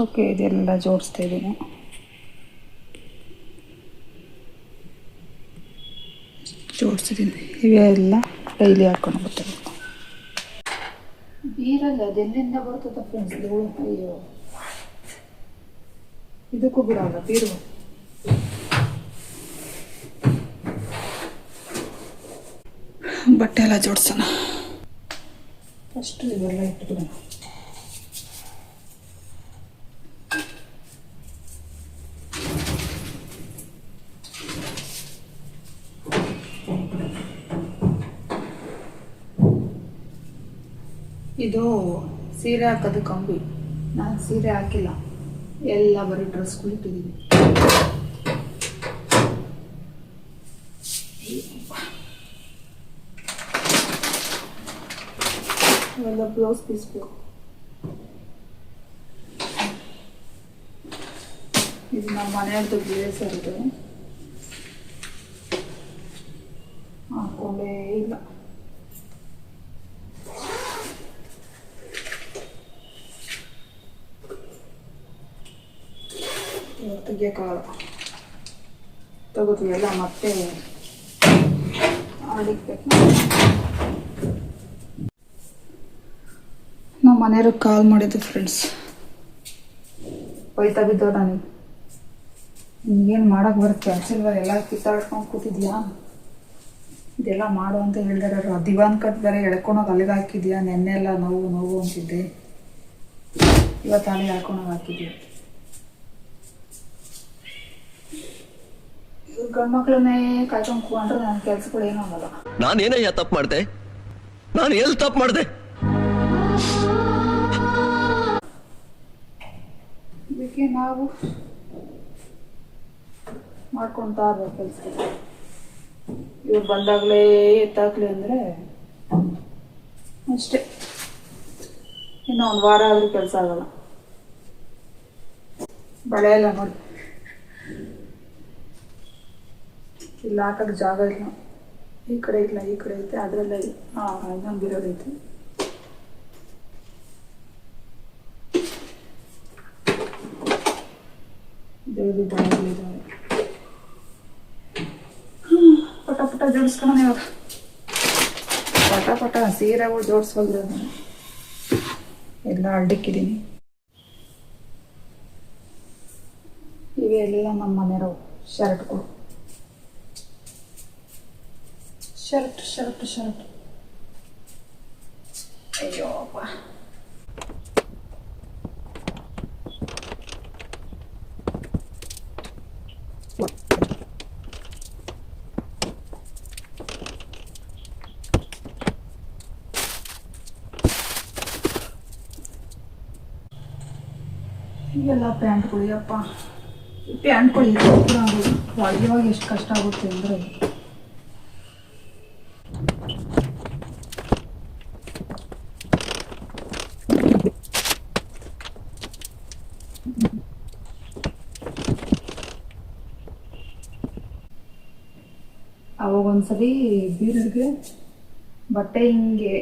Okay, ಇದೆಲ್ಲ ಜೋಡಿಸ್ತಾ ಇದ್ದೀನಿ. ಜೋಡಿಸಿದ್ದೀನಿ. ಇವೆಲ್ಲ ಡೈಲಿ ಹಾಕೊಂಡು ಬರ್ತಾರೆ. ಬೀರಲ್ಲ ಅದೆಲ್ಲಿಂದ ಬರ್ತದ ಫ್ರೆಂಡ್ಸ್ ಧೂಳು. ಅಯ್ಯೋ, ಇದಕ್ಕೂ ಬಿಡಲ್ಲ ಬೀರು. ಬಟ್ಟೆ ಎಲ್ಲ ಜೋಡಿಸೋಣ. ಫಸ್ಟ್ ಇವೆಲ್ಲ ಇಟ್ಬಿಡೋಣ. ಇದು ಸೀರೆ ಹಾಕೋದು ಕಂಬಿ. ನಾನು ಸೀರೆ ಹಾಕಿಲ್ಲ, ಎಲ್ಲ ಬರೀ ಡ್ರೆಸ್ಗಳು ಇಟ್ಟಿದ್ದೀನಿ. ಇವೆಲ್ಲ ಬ್ಲೌಸ್ ಪೀಸ್ಗಳು. ಇದು ನಮ್ಮ ಮನೆಯವ್ರದ್ದು ಬ್ಲೇಸರ್. ಇದು ಹಾಕೊಂಡೇ ಇಲ್ಲ. ತೆಗಿಯೋಕ್ಕಾಗಲ್ಲ. ತಗೋತೀವಿ ಎಲ್ಲ ಮತ್ತೆ ಆಡಿಕ್ಬೇಕು. ನಮ್ಮ ಮನೆಯವ್ರಿಗೆ ಕಾಲ್ ಮಾಡಿದ್ದು ಫ್ರೆಂಡ್ಸ್. ಬೈತಾ ಬಿದ್ದೋ ನನಗೆ, ನಿಮ್ಗೇನು ಮಾಡೋಕ್ಕೆ ಬರುತ್ತೆ ಕೆಲಸಲ್ವ, ಎಲ್ಲ ಕಿತ್ತಾಡ್ಕೊಂಡು ಕೂತಿದ್ಯಾ, ಇದೆಲ್ಲ ಮಾಡು ಅಂತ ಹೇಳಿದಾರೆ. ದಿವಾನ್ ಕಟ್ ಬೇರೆ ಎಳ್ಕೊಳೋಗಿ ಅಲ್ಲಿಗೆ ಹಾಕಿದ್ಯಾ, ನೆನ್ನೆ ಎಲ್ಲ ನೋವು ನೋವು ಅಂತಿದ್ದೆ, ಇವತ್ತು ಅಲ್ಲಿಗೆ ಹಾಕೊಳೋಗಿ ಹಾಕಿದ್ಯಾ. ಗಂಡ್ಮಕ್ಳನ್ನೇ ಕಾಯ್ಕೊಂಡು ಕೂತ್ಕೊಂಡ್ರೆ ನನ್ನ ಕೆಲ್ಸಗಳು ಏನೂ ಆಗಲ್ಲ. ನಾನೇನಯ್ಯ ತಪ್ಪು ಮಾಡಿದೆ? ನಾನು ಎಲ್ಲಿ ತಪ್ಪು ಮಾಡಿದೆ? ಇದಕ್ಕೆ ನಾವು ಮಾಡ್ಕೊಳ್ತಾ ಇರ್ಬೇಕು ಕೆಲಸ. ಇವ್ರು ಬಂದಾಗಲೇ ಎತ್ತಾಕ್ಲಿ ಅಂದರೆ ಅಷ್ಟೇ, ಇನ್ನು ಒಂದು ವಾರ ಆದರೂ ಕೆಲಸ ಆಗಲ್ಲ. ಬಳೆ ಎಲ್ಲ ನೋಡಿ, ಇಲ್ಲಿ ಹಾಕೋಕ್ಕೆ ಜಾಗ ಇಲ್ಲ. ಈ ಕಡೆ ಇಲ್ಲ, ಈ ಕಡೆ ಐತೆ, ಅದರಲ್ಲೇ ಇನ್ನೊಂದು ಬಿರೋದೈತೆ. ಇದಾವೆ. ಪಟ ಪಟ ಜೋಡಿಸ್ಕೊಳ್ಳೋಣ ಇವಾಗ. ಪಟ ಪಟ ಸೀರೆಗಳು ಜೋಡಿಸ್ಬೋದಿರೋದು ಎಲ್ಲ ಅಡ್ಡಿಕ್ಕಿದ್ದೀನಿ. ಇವೆಲ್ಲ ನಮ್ಮ ಮನೆಯವರು ಶರ್ಟ್ಗಳು. ಶರ್ಟ್ ಶರ್ಟ್ ಶರ್ಟ್ ಅಯ್ಯೋಪ್ಪ. ಇವೆಲ್ಲ ಪ್ಯಾಂಟ್ಗಳು. ಅಪ್ಪ ಈ ಪ್ಯಾಂಟ್ಗಳು ಇವಾಗ ಎಷ್ಟು ಕಷ್ಟ ಆಗುತ್ತೆ ಅಂದರೆ, ಅವಾಗ ಒಂದ್ಸಲಿ ಬೀರಿಗೆ ಬಟ್ಟೆ ಹಿಂಗೆ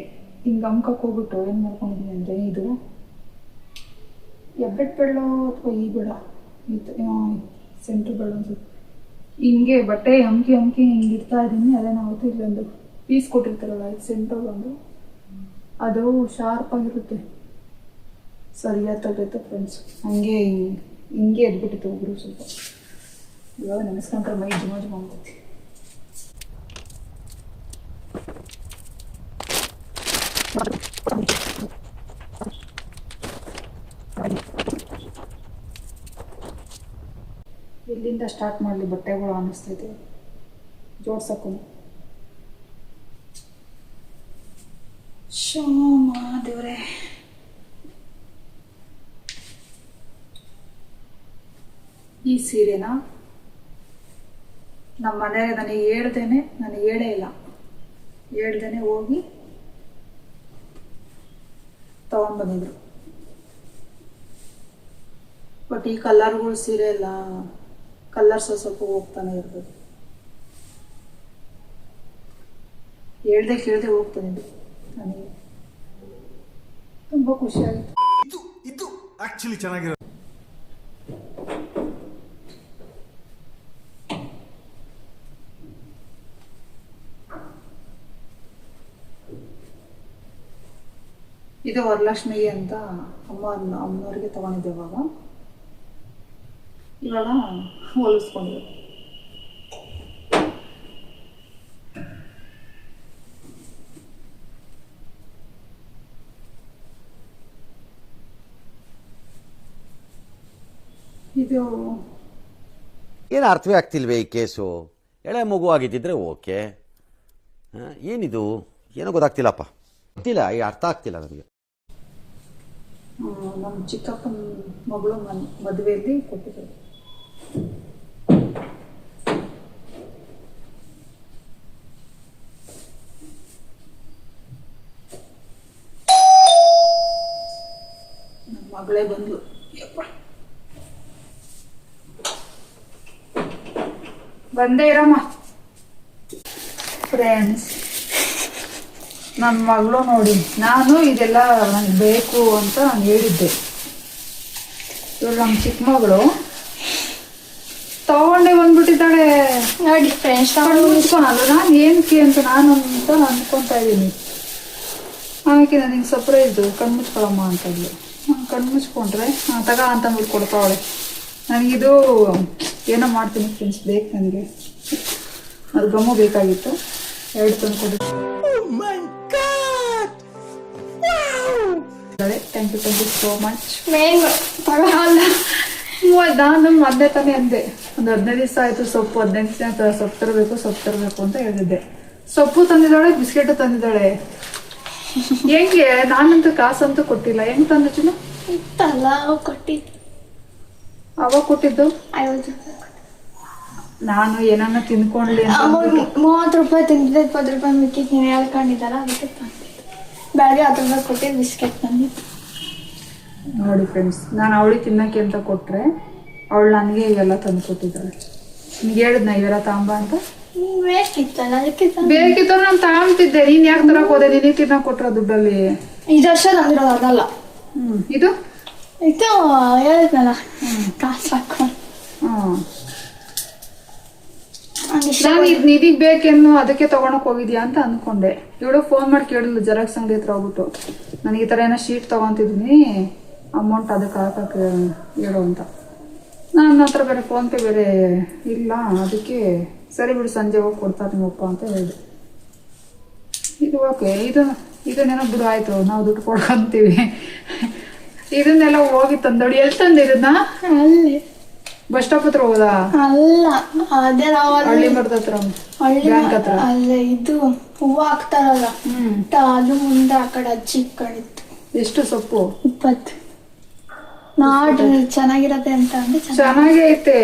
ಅಮ್ಕಕ್ಕೆ ಹೋಗ್ಬಿಟ್ಟು ಏನು ಮಾಡ್ಕೊಂಡಿದ್ದೀನಿ ಅಂದರೆ, ಇದು ಎಬ್ಬೆಟ್ ಬೆಳ್ಳೋ ಅಥವಾ ಈ ಬೆಳ ಸೆಂಟ್ರ್ ಬೆಳ ಅನ್ಸುತ್ತೆ, ಹಿಂಗೆ ಬಟ್ಟೆ ಅಮ್ಕಿ ಹಿಂಗೆ ಇಡ್ತಾ ಇದ್ದೀನಿ. ಅದೇ ನಾವು ಇಲ್ಲೊಂದು ಪೀಸ್ ಕೊಟ್ಟಿರ್ತಾರಲ್ಲ, ಇದು ಸೆಂಟ್ರಲ್ಲಿ ಒಂದು, ಅದು ಶಾರ್ಪಾಗಿರುತ್ತೆ. ಸರಿಯಾಗಿ ತಗೈತೆ ಫ್ರೆಂಡ್ಸ್. ಹಿಂಗೆ ಎದ್ಬಿಟ್ಟಿತ್ತು ಒಬ್ಬರು ಸ್ವಲ್ಪ. ಇವಾಗ ನೆನೆಸ್ಕೊಂಡ್ರೆ ಮೈ ಜುಮ ಜುಮ ಆಗ್ತೈತಿ. ಇಲ್ಲಿಂದ ಸ್ಟಾರ್ಟ್ ಮಾಡಲಿ ಬಟ್ಟೆಗಳು ಅನ್ನಿಸ್ತೈತೆ ಜೋಡ್ಸಕ್ಕೂ. ಶೋಮ ದೇವ್ರೆ, ಈ ಸೀರೆನ ನಮ್ಮ ಮನೆಯಾಗ ನನಗೆ ಹೇಳೇ ಇಲ್ಲ, ಹೇಳ್ದೇನೆ ಹೋಗಿ ತಗೊಂಡ್ಬಂದಿದ್ರು. ಬಟ್ ಈ ಕಲರ್ಗಳು ಸೀರೆ ಎಲ್ಲ ಕಲರ್ಸ್ ಸ್ವಲ್ಪ ಹೋಗ್ತಾನೆ ಇರ್ಬೋದು. ಹೇಳ್ದೆ ಕೇಳ್ದೆ ಹೋಗ್ತಾನೆ. ನನಗೆ ತುಂಬ ಖುಷಿ ಆಯಿತು. ಇದು ಆಕ್ಚುಲಿ ಚೆನ್ನಾಗಿರೋದು. ಇದು ವರಲಕ್ಷ್ಮಿಗೆ ಅಂತ ಅಮ್ಮನವ್ರಿಗೆ ತಗೊಂಡಿದ್ದೆ ಇವಾಗ ಹೊಲಿಸ್ಕೊಂಡಿದ್ದೆ. ಇದು ಏನು ಅರ್ಥವೇ ಆಗ್ತಿಲ್ವೇ ಈ ಕೇಸು? ಎಳೆ ಮಗು ಆಗಿದ್ದಿದ್ರೆ ಓಕೆ, ಏನಿದು ಏನೋ ಗೊತ್ತಾಗ್ತಿಲ್ಲಪ್ಪ, ಗೊತ್ತಿಲ್ಲ, ಈ ಅರ್ಥ ಆಗ್ತಿಲ್ಲ ನನಗೆ. ನಮ್ಮ ಚಿಕ್ಕಪ್ಪನ ಮಗಳು ಮದುವೆಯಲ್ಲಿ ಕೊಟ್ಟಿದ್ದಾರೆ. ನಮ್ಮ ಮಗಳೇ ಬಂದ್ಲು. ಬಂದೇ ಇರಮ್ಮ. ಫ್ರೆಂಡ್ಸ್, ನನ್ನ ಮಗಳು ನೋಡಿ, ನಾನು ಇದೆಲ್ಲ ನನಗೆ ಬೇಕು ಅಂತ ನಾನು ಹೇಳಿದ್ದೆ. ಇವಳು ನಮ್ಮ ಚಿಕ್ಕ ಮಗಳು ತಗೊಂಡೆ ಬಂದ್ಬಿಟ್ಟಿದ್ದಾಳೆ ನೋಡಿ ಫ್ರೆಂಡ್ಸ್. ಮುಚ್ಕೊಳಲ್ಲ ನಾನು ಏನಕ್ಕೆ ಅಂತ ಅನ್ಕೊಂತಾ ಇದ್ದೀನಿ. ಆಮೇಲೆ ನನಗೆ ಸರ್ಪ್ರೈಸ್ ಕಣ್ಣು ಮುಚ್ಕೊಳಮ್ಮ ಅಂತ ಇದ್ಲು. ನಾನು ಕಣ್ಣು ಮುಚ್ಕೊಂಡ್ರೆ ತಗ ಅಂತ ಅಂದ್ಬಿಟ್ಟು ಕೊಡ್ತಾವಳೆ. ನನಗಿದು ಏನೋ ಮಾಡ್ತೀನಿ ಫ್ರೆಂಡ್ಸ್, ಬೇಕು ನನಗೆ. ಅದು ಗಮ್ಮು ಬೇಕಾಗಿತ್ತು, 2 ತಂದು ಕೊಡಿ. Thank you so much. ನಾನು ಮೊದಲೇ ತಾನೇ ಅಂದೆ, ಒಂದು 15 ದಿವಸ ಆಯ್ತು ಸೊಪ್ಪು, 15 ದಿವಸ ಸೊಪ್ಪು ತರಬೇಕು ಅಂತ ಹೇಳಿದ್ದೆ. ಸೊಪ್ಪು ತಂದಿದ್ದಾಳೆ, ಬಿಸ್ಕೆಟ್ ತಂದಿದ್ದಾಳೆ. ಹೆಂಗೆ? ನಾನಂತೂ ಕಾಸಂತೂ ಕೊಟ್ಟಿಲ್ಲ. ಹೆಂಗ್ ತಂದ ಚಿನ್ನ? ಇತ್ತಲ್ಲ ಕೊಟ್ಟಿದ್ದು, ಅವಾಗ ಕೊಟ್ಟಿದ್ದು. 50 ರೂಪಾಯಿ. ನಾನು ಏನನ್ನ ತಿನ್ಕೊಂಡ್ಲಿ ಅಂತ 30 ರೂಪಾಯಿ ತಿಂದಿದ್ದೆ, 20 ರೂಪಾಯಿ ಮಿಕ್ಕಿದ್ ನೀನು ಹೇಳ್ಕೊಂಡಿದ್ದಲ್ಲ, ಅದಕ್ಕೆ ತಂದಿದ್ದು. ಬೆಳಗ್ಗೆ 10 ರೂಪಾಯಿ ಕೊಟ್ಟಿದ್ದು ಬಿಸ್ಕೆಟ್ ತಂದಿದ್ದು. ನೋಡಿ ಫ್ರೆಂಡ್ಸ್, ನಾನು ಅವಳಿಗೆ ತಿನ್ನಕ್ಕೆ ಅಂತ ಕೊಟ್ರೆ ಅವಳು ನನಗೆ ಇವೆಲ್ಲ ತಂದು ಕೊಟ್ಟಿದ್ದಾಳೆ. ನಿಮ್ಗೆ ಹೇಳಿದ್ನ ಇವೆಲ್ಲ ತಾಂಬ ಅಂತ? ಬೇಕಿತ್ತಲ್ಲ, ಅದಕ್ಕೆ ಬೇಕಿತ್ತು, ನಾನು ತಾಂಬ್ತಿದ್ದೆ. ನೀನ್ ಯಾಕೆ ತರಕ್ ಹೋದೆ? ನಿನಗೆ ತಿನ್ನಕ್ ಕೊಟ್ರ ದುಡ್ಡಲ್ಲಿ. 5 ವರ್ಷ ತಂದಿರೋದು ಅದಲ್ಲ. ಇದು ಹೇಳಿದ್ನಲ್ಲ, ಕಾಸು ಹಾಕೊಂಡು. ನಾನು ನಿಧಿಗ್ ಬೇಕೇನು ಅದಕ್ಕೆ ತಗೊಳಕ್ ಹೋಗಿದ್ಯಾ ಅಂತ ಅನ್ಕೊಂಡೆ. ಇವಳು ಫೋನ್ ಮಾಡಿ ಕೇಳಿದ್ಲು ಜೆರಾಕ್ಸ್ ಅಂಗಡಿ ಹತ್ರ ಹೋಗ್ಬಿಟ್ಟು, ನನಗೆ ಈ ತರ ಏನೋ ಶೀಟ್ ತಗೊಂತಿದ್ದೀನಿ, ಅಮೌಂಟ್ ಅದಕ್ಕೆ ಹಾಕಕ್ಕೆ ಹೇಳು ಅಂತ. ನನ್ನ ಹತ್ರ ಬೇರೆ ಫೋನ್ ಪೇ ಬೇರೆ ಇಲ್ಲ, ಅದಕ್ಕೆ ಸರಿ ಬಿಡು ಸಂಜೆ ಹೋಗಿ ಕೊಡ್ತಾರೆ ನಿಮ್ಮಪ್ಪ ಅಂತ ಹೇಳಿದೆ. ಇದು ಓಕೆ, ಇದನ್ನೇನೋ ಬಿಡು, ಆಯ್ತು ನಾವು ದುಡ್ಡು ಕೊಡ್ಕೊಂತೀವಿ. ಇದನ್ನೆಲ್ಲ ಹೋಗಿ ತಂದೋಡಿ. ಎಲ್ಲಿ ತಂದಿರೋದನ್ನ? ಅಲ್ಲಿ ಬಸ್ ಸ್ಟಾಪ್ ಹತ್ರ ಹೋದ? ಅಲ್ಲ, ಅದೇ ನಾವು ಹಳ್ಳಿ ಮರದ ಹತ್ರ, ಬ್ಯಾಂಕ್ ಹತ್ರ. ಅಲ್ಲೇ ಇದು ಹೂವು ಹಾಕ್ತಾರಲ್ಲ, ಅದು ಮುಂದೆ ಆ ಕಡೆ ಅಜ್ಜಿ ಇಟ್ಕೊಂಡಿತ್ತು. ಎಷ್ಟು ಸೊಪ್ಪು? 20. ನೋಡ್ರಿ ಚೆನ್ನಾಗಿರತ್ತೆ ಅಂತ ಅಂದ್ರೆ ಚೆನ್ನಾಗೇ ಐತೆ.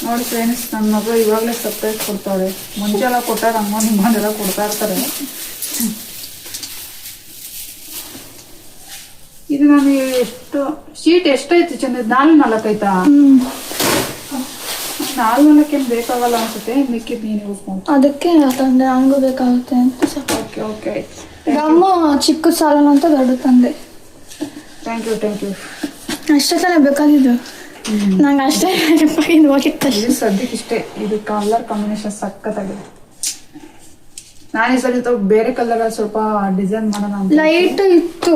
ನೋಡಿ ಫ್ರೆಂಡ್ಸ್, ನನ್ನ ಮಗಳು ಇವಾಗಲೇ ಸರ್ಪ್ರೈಸ್ ಕೊಡ್ತಾಳೆ. ಮುಂಚೆಲ್ಲ ಕೊಟ್ಟಾರ, ಅಮ್ಮ ನಿಮ್ಮನೆಲ್ಲ ಕೊಡ್ತಾ ಇರ್ತಾರೆ. ಇದು ನಾನು ಎಷ್ಟು ಶೀಟ್ ಎಷ್ಟಾಯ್ತು ಚಂದ? 4 ಆಯ್ತಾ? 4 ಬೇಕಾಗಲ್ಲ ಅನ್ಸುತ್ತೆ, ಮಿಕ್ಕಿದ್ ನೀನು ಯೂಸ್ ಮಾಡ್ತೀನಿ. ಅದಕ್ಕೆ ತಂದೆ, ಹಂಗೂ ಬೇಕಾಗುತ್ತೆ ಅಂತ. ಓಕೆ ಓಕೆ, ನಮ್ಮ ಚಿಕ್ಕ ಸಾಲನ ಅಂತ ದೊಡ್ಡ ತಂದೆ. Thank you. ಅಷ್ಟೇ ತಾನೇ ಬೇಕಾಗಿದ್ದು ನಂಗೆ, ಅಷ್ಟೇ ಬೇಕಾಗಿದ್ದು ಹೋಗಿತ್ತು. ಇದು ಸದ್ಯಕ್ಕೆ ಇಷ್ಟೇ. ಇದು ಕಲರ್ ಕಾಂಬಿನೇಷನ್ ಸಖತ್ತಾಗಿದೆ. ನಾನೇ ಸಲ ಬೇರೆ ಕಲರ್ ಸ್ವಲ್ಪ ಡಿಸೈನ್ ಮಾಡೋಣ ಅಂತ. ಲೈಟ್ ಇತ್ತು,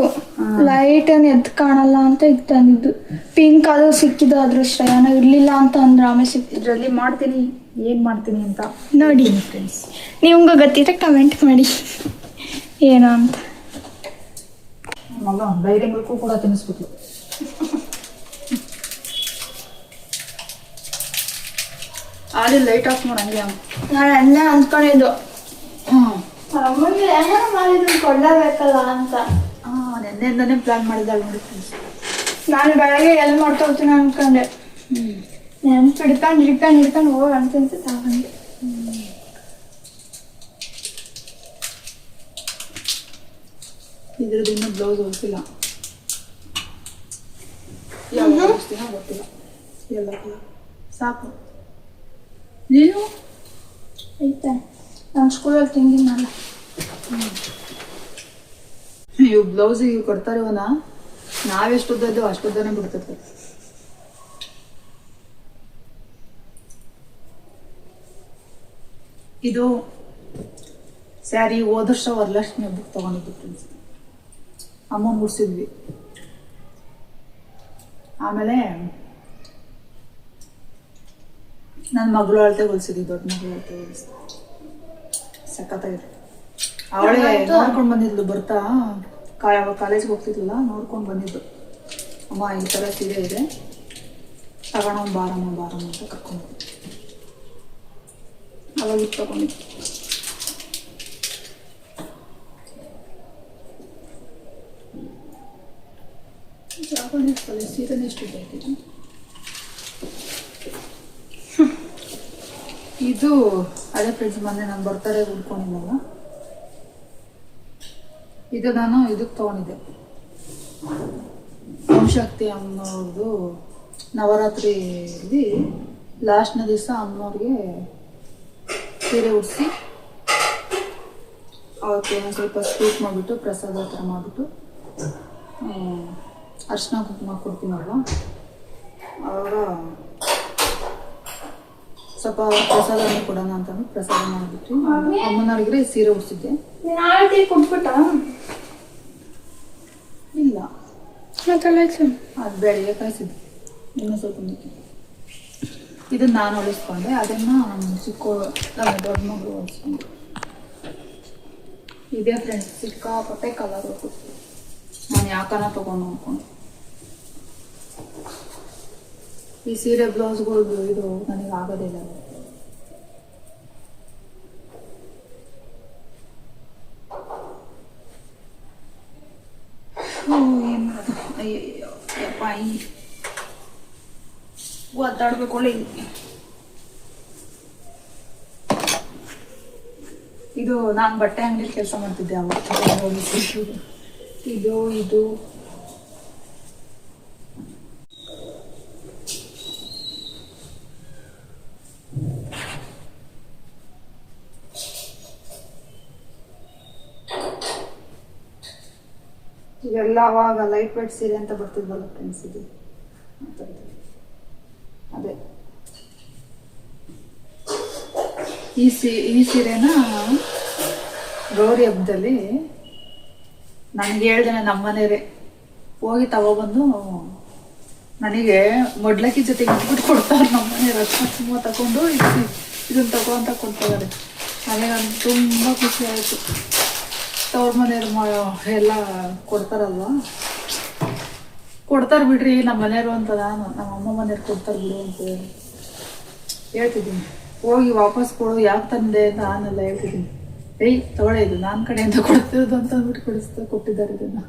ಲೈಟ್ ಏನ್ ಎದ್ದು ಕಾಣಲ್ಲ ಅಂತ ಇದು ತಂದಿದ್ದು. ಪಿಂಕ್ ಅದು ಸಿಕ್ಕಿದ್ದು ಅದೃಷ್ಟ, ಏನೋ ಇರ್ಲಿಲ್ಲ ಅಂತ ಅಂದ್ರೆ ಆಮೇಲೆ ಸಿಕ್ಕಿದ್ದು. ಇದರಲ್ಲಿ ಮಾಡ್ತೀನಿ, ಏನ್ ಮಾಡ್ತೀನಿ ಅಂತ ನೋಡಿ ಫ್ರೆಂಡ್ಸ್. ನಿಮ್ಗೆ ಗೊತ್ತಿದ್ರೆ ಕಮೆಂಟ್ ಮಾಡಿ ಏನು ಅಂತ. ಮಗ ಡೈರಿ ಮಿಲ್ಕು ಕೂಡ ತಿನ್ನಿಸ್ಬಿಟ್ಲು. ಅಲ್ಲಿ ಲೈಟ್ ಆಫ್ ಮಾಡಂಗೆ. ನಾನು ಅಲ್ಲೇ ಅಂದ್ಕೊಂಡಿದ್ದು, ಅಮ್ಮನಿಗೆ ಏನಾರು ಮಾಡಿದ್ರು ಕೊಡಲೇಬೇಕಲ್ಲ ಅಂತ. ನೆನ್ನೆಯಿಂದನೇ ಪ್ಲಾನ್ ಮಾಡಿದ್ದಾಳೆ ನೋಡಿ ಫ್ರೆಂಡ್ಸ್. ನಾನು ಬೆಳಗ್ಗೆ ಎಲ್ಲಿ ಮಾಡ್ಕೊಳ್ತೀನಿ ಅನ್ಕೊಂಡೆ, ನೆನ್ಪು ಹಿಡ್ಕೊಂಡು ಹೋಗಿ ಅಂತ ತಗೊಂಡೆ. ಇದ್ರದ್ದು ಇನ್ನೂ ಬ್ಲೌಸ್ ಹೊಲಿಸಿಲ್ಲ, ಯಾವಾಗ ಹೊಲಿಸ್ತೀನೋ ಗೊತ್ತಿಲ್ಲ. ಎಲ್ಲ ಸಾಕು. ನೀನು ಐತೆ ನಾನು ಸ್ಕೂಲಲ್ಲಿ ತಿಂದಿನಲ್ಲ. ಇವು ಬ್ಲೌಸ್ ಇವು ಕೊಡ್ತಾರೆ, ಇವನ ನಾವೆಷ್ಟು ಉದ್ದದ್ದು ಅಷ್ಟುದ್ದನೇ ಬಿಡ್ತದೆ. ಇದು ಸ್ಯಾರಿ ಹೋದ ವರ್ಷ ವರಲಕ್ಷ್ಮಿ ಹಬ್ಬಕ್ಕೆ ತೊಗೊಂಡಿದ್ದು ಫ್ರೆಂಡ್ಸ್. ಅಮ್ಮನ ಉಡ್ಸಿದ್ವಿ. ಆಮೇಲೆ ನನ್ನ ಮಗಳು ಅಳತೆ ಹೊಲಿಸಿದ್ವಿ, ದೊಡ್ಡ ಮಗಳು ಅಳತೆ ಹೊಲಿಸಿದ್ವಿ. ಸಖತ್ತಾಗಿದೆ. ಅವಳೇ ನೋಡ್ಕೊಂಡು ಬಂದಿದ್ಲು ಬರ್ತಾ, ಕಾಲೇಜ್ಗೆ ಹೋಗ್ತಿದ್ಲಲ್ಲ, ನೋಡ್ಕೊಂಡು ಬಂದಿದ್ದು. ಅಮ್ಮ ಈ ಥರ ಸೀರೆ ಇದೆ ತಗೊಂಡು ಬಾರಮ್ಮ ಅಂತ ಕರ್ಕೊಂಡು ಅವಾಗ ತಗೊಂಡಿದ್ದು. ಜಾಗರಣೆ ಸೀರೆನೇ ಎಷ್ಟಿದೆ ಇದು. ಅದೇ ಫ್ರೆಂಡ್ಸ್, ಮೊನ್ನೆ ನಾನು ಬರ್ತಾರೆ ಉಡ್ಕೊಂಡಿದ್ದಲ್ಲ, ಇದು ನಾನು ಇದಕ್ಕೆ ತಗೊಂಡಿದ್ದೆ. ಓಂಶಕ್ತಿ ಅಮ್ಮನವ್ರದ್ದು ನವರಾತ್ರಿಯಲ್ಲಿ ಲಾಸ್ಟ್ನ ದಿವಸ ಅಮ್ಮನವ್ರಿಗೆ ಸೀರೆ ಉಡಿಸಿ ಅವತ್ತು ಒಂದು ಸ್ವಲ್ಪ ಸ್ವೀಟ್ ಮಾಡಿಬಿಟ್ಟು ಪ್ರಸಾದ ಥರ ಮಾಡಿಬಿಟ್ಟು ಅರ್ಶಿನ ಕುಂಕುಮ ಕೊಡ್ತೀನಲ್ವ, ಆವಾಗ ಸ್ವಲ್ಪ ಪ್ರಸಾದವನ್ನು ಕೊಡೋಣ ಅಂತಂದು ಪ್ರಸಾದ ಮಾಡಿಬಿಟ್ಟು ಅಮ್ಮನವ್ರಿಗೆ ಸೀರೆ ಉಡಿಸಿದ್ದೆ. ಕೊಟ್ಬಿಟ್ಟ ಇಲ್ಲ, ಅದು ಬೆಳಿಗ್ಗೆ ಕಾಯಿಸಿದ್ದೆ. ಇನ್ನೂ ಸ್ವಲ್ಪ ಇದನ್ನ ನಾನು ಹೊಲಿಸ್ಕೊಂಡೆ, ಅದನ್ನು ನಮ್ಮ ದೊಡ್ಡ ಮಗಳು ಹೊಲಿಸ್ಕೊಂಡೆ. ಇದೇ ಫ್ರೆಂಡ್ಸ್, ಸಿಕ್ಕಾಪಟ್ಟೆ ಕಲರ್ ಹೋಗುತ್ತೆ. ನಾನು ಯಾಕನ ತಗೊಂಡು ನೋಡ್ಕೊಂಡು ಈ ಸೀರೆ ಬ್ಲೌಸ್ಗಳು ಇದು ನನಗೆ ಆಗೋದಿಲ್ಲ. ಏನು ಮಾಡೋದು, ಅಯ್ಯಯ್ಯೋ ಯಪ್ಪ, ಒದ್ದಾಡ್ಬೇಕು. ಒಳ್ಳೆ ಇದು ನಾನು ಬಟ್ಟೆ ಅಂಗಡಿ ಕೆಲಸ ಮಾಡ್ತಿದ್ದೆ ಅವಾಗ. ಇದು ಇದು ಇವೆಲ್ಲ ಅವಾಗ ಲೈಟ್ ವೇಟ್ ಸೀರೆ ಅಂತ ಬರ್ತಿದ್ವಲ್ಲ ಫ್ರೆಂಡ್ಸ್, ಇದು ಅದೇ. ಈ ಸೀರೆನ ಗೌರಿ ಹಬ್ಬದಲ್ಲಿ ನನಗೆ ಹೇಳ್ದೇನೆ ನಮ್ಮನೇರೆ ಹೋಗಿ ತಗೊಬಂದು ನನಗೆ ಮೊಡ್ಲಕ್ಕಿ ಜೊತೆಗೆ ಇಟ್ಬಿಟ್ಟು ಕೊಡ್ತಾರೆ ನಮ್ಮನೆ. ರತ್ನ ತಗೊಂಡು ಇದನ್ನ ತಗೋ ಅಂತ ಕೊಡ್ತಾರೆ. ನನಗೆ ನಾನು ತುಂಬ ಖುಷಿ ಆಯಿತು. ತವ್ರ ಮನೆಯವ್ರು ಎಲ್ಲ ಕೊಡ್ತಾರಲ್ವ, ಕೊಡ್ತಾರೆ ಬಿಡ್ರಿ ನಮ್ಮ ಮನೆಯವರು ಅಂತ, ನಮ್ಮ ಅಮ್ಮ ಮನೆಯವ್ರು ಕೊಡ್ತಾರೆ ಬಿಡು ಅಂತ ಹೇಳ್ತಿದ್ದೀನಿ. ಹೋಗಿ ವಾಪಸ್ ಕೊಡು, ಯಾಕೆ ತಂದೆ ಅಂತ ನಾನೆಲ್ಲ ಹೇಳ್ತಿದ್ದೀನಿ. ಏಯ್ ತಗೊಳ್ಳೆ, ಇದು ನನ್ನ ಕಡೆಯಿಂದ ಕೊಡ್ತಿರೋದು ಅಂತ ಅಂದ್ಬಿಟ್ಟು ಕೊಟ್ಟಿದ್ದಾರೆ ಇದನ್ನ.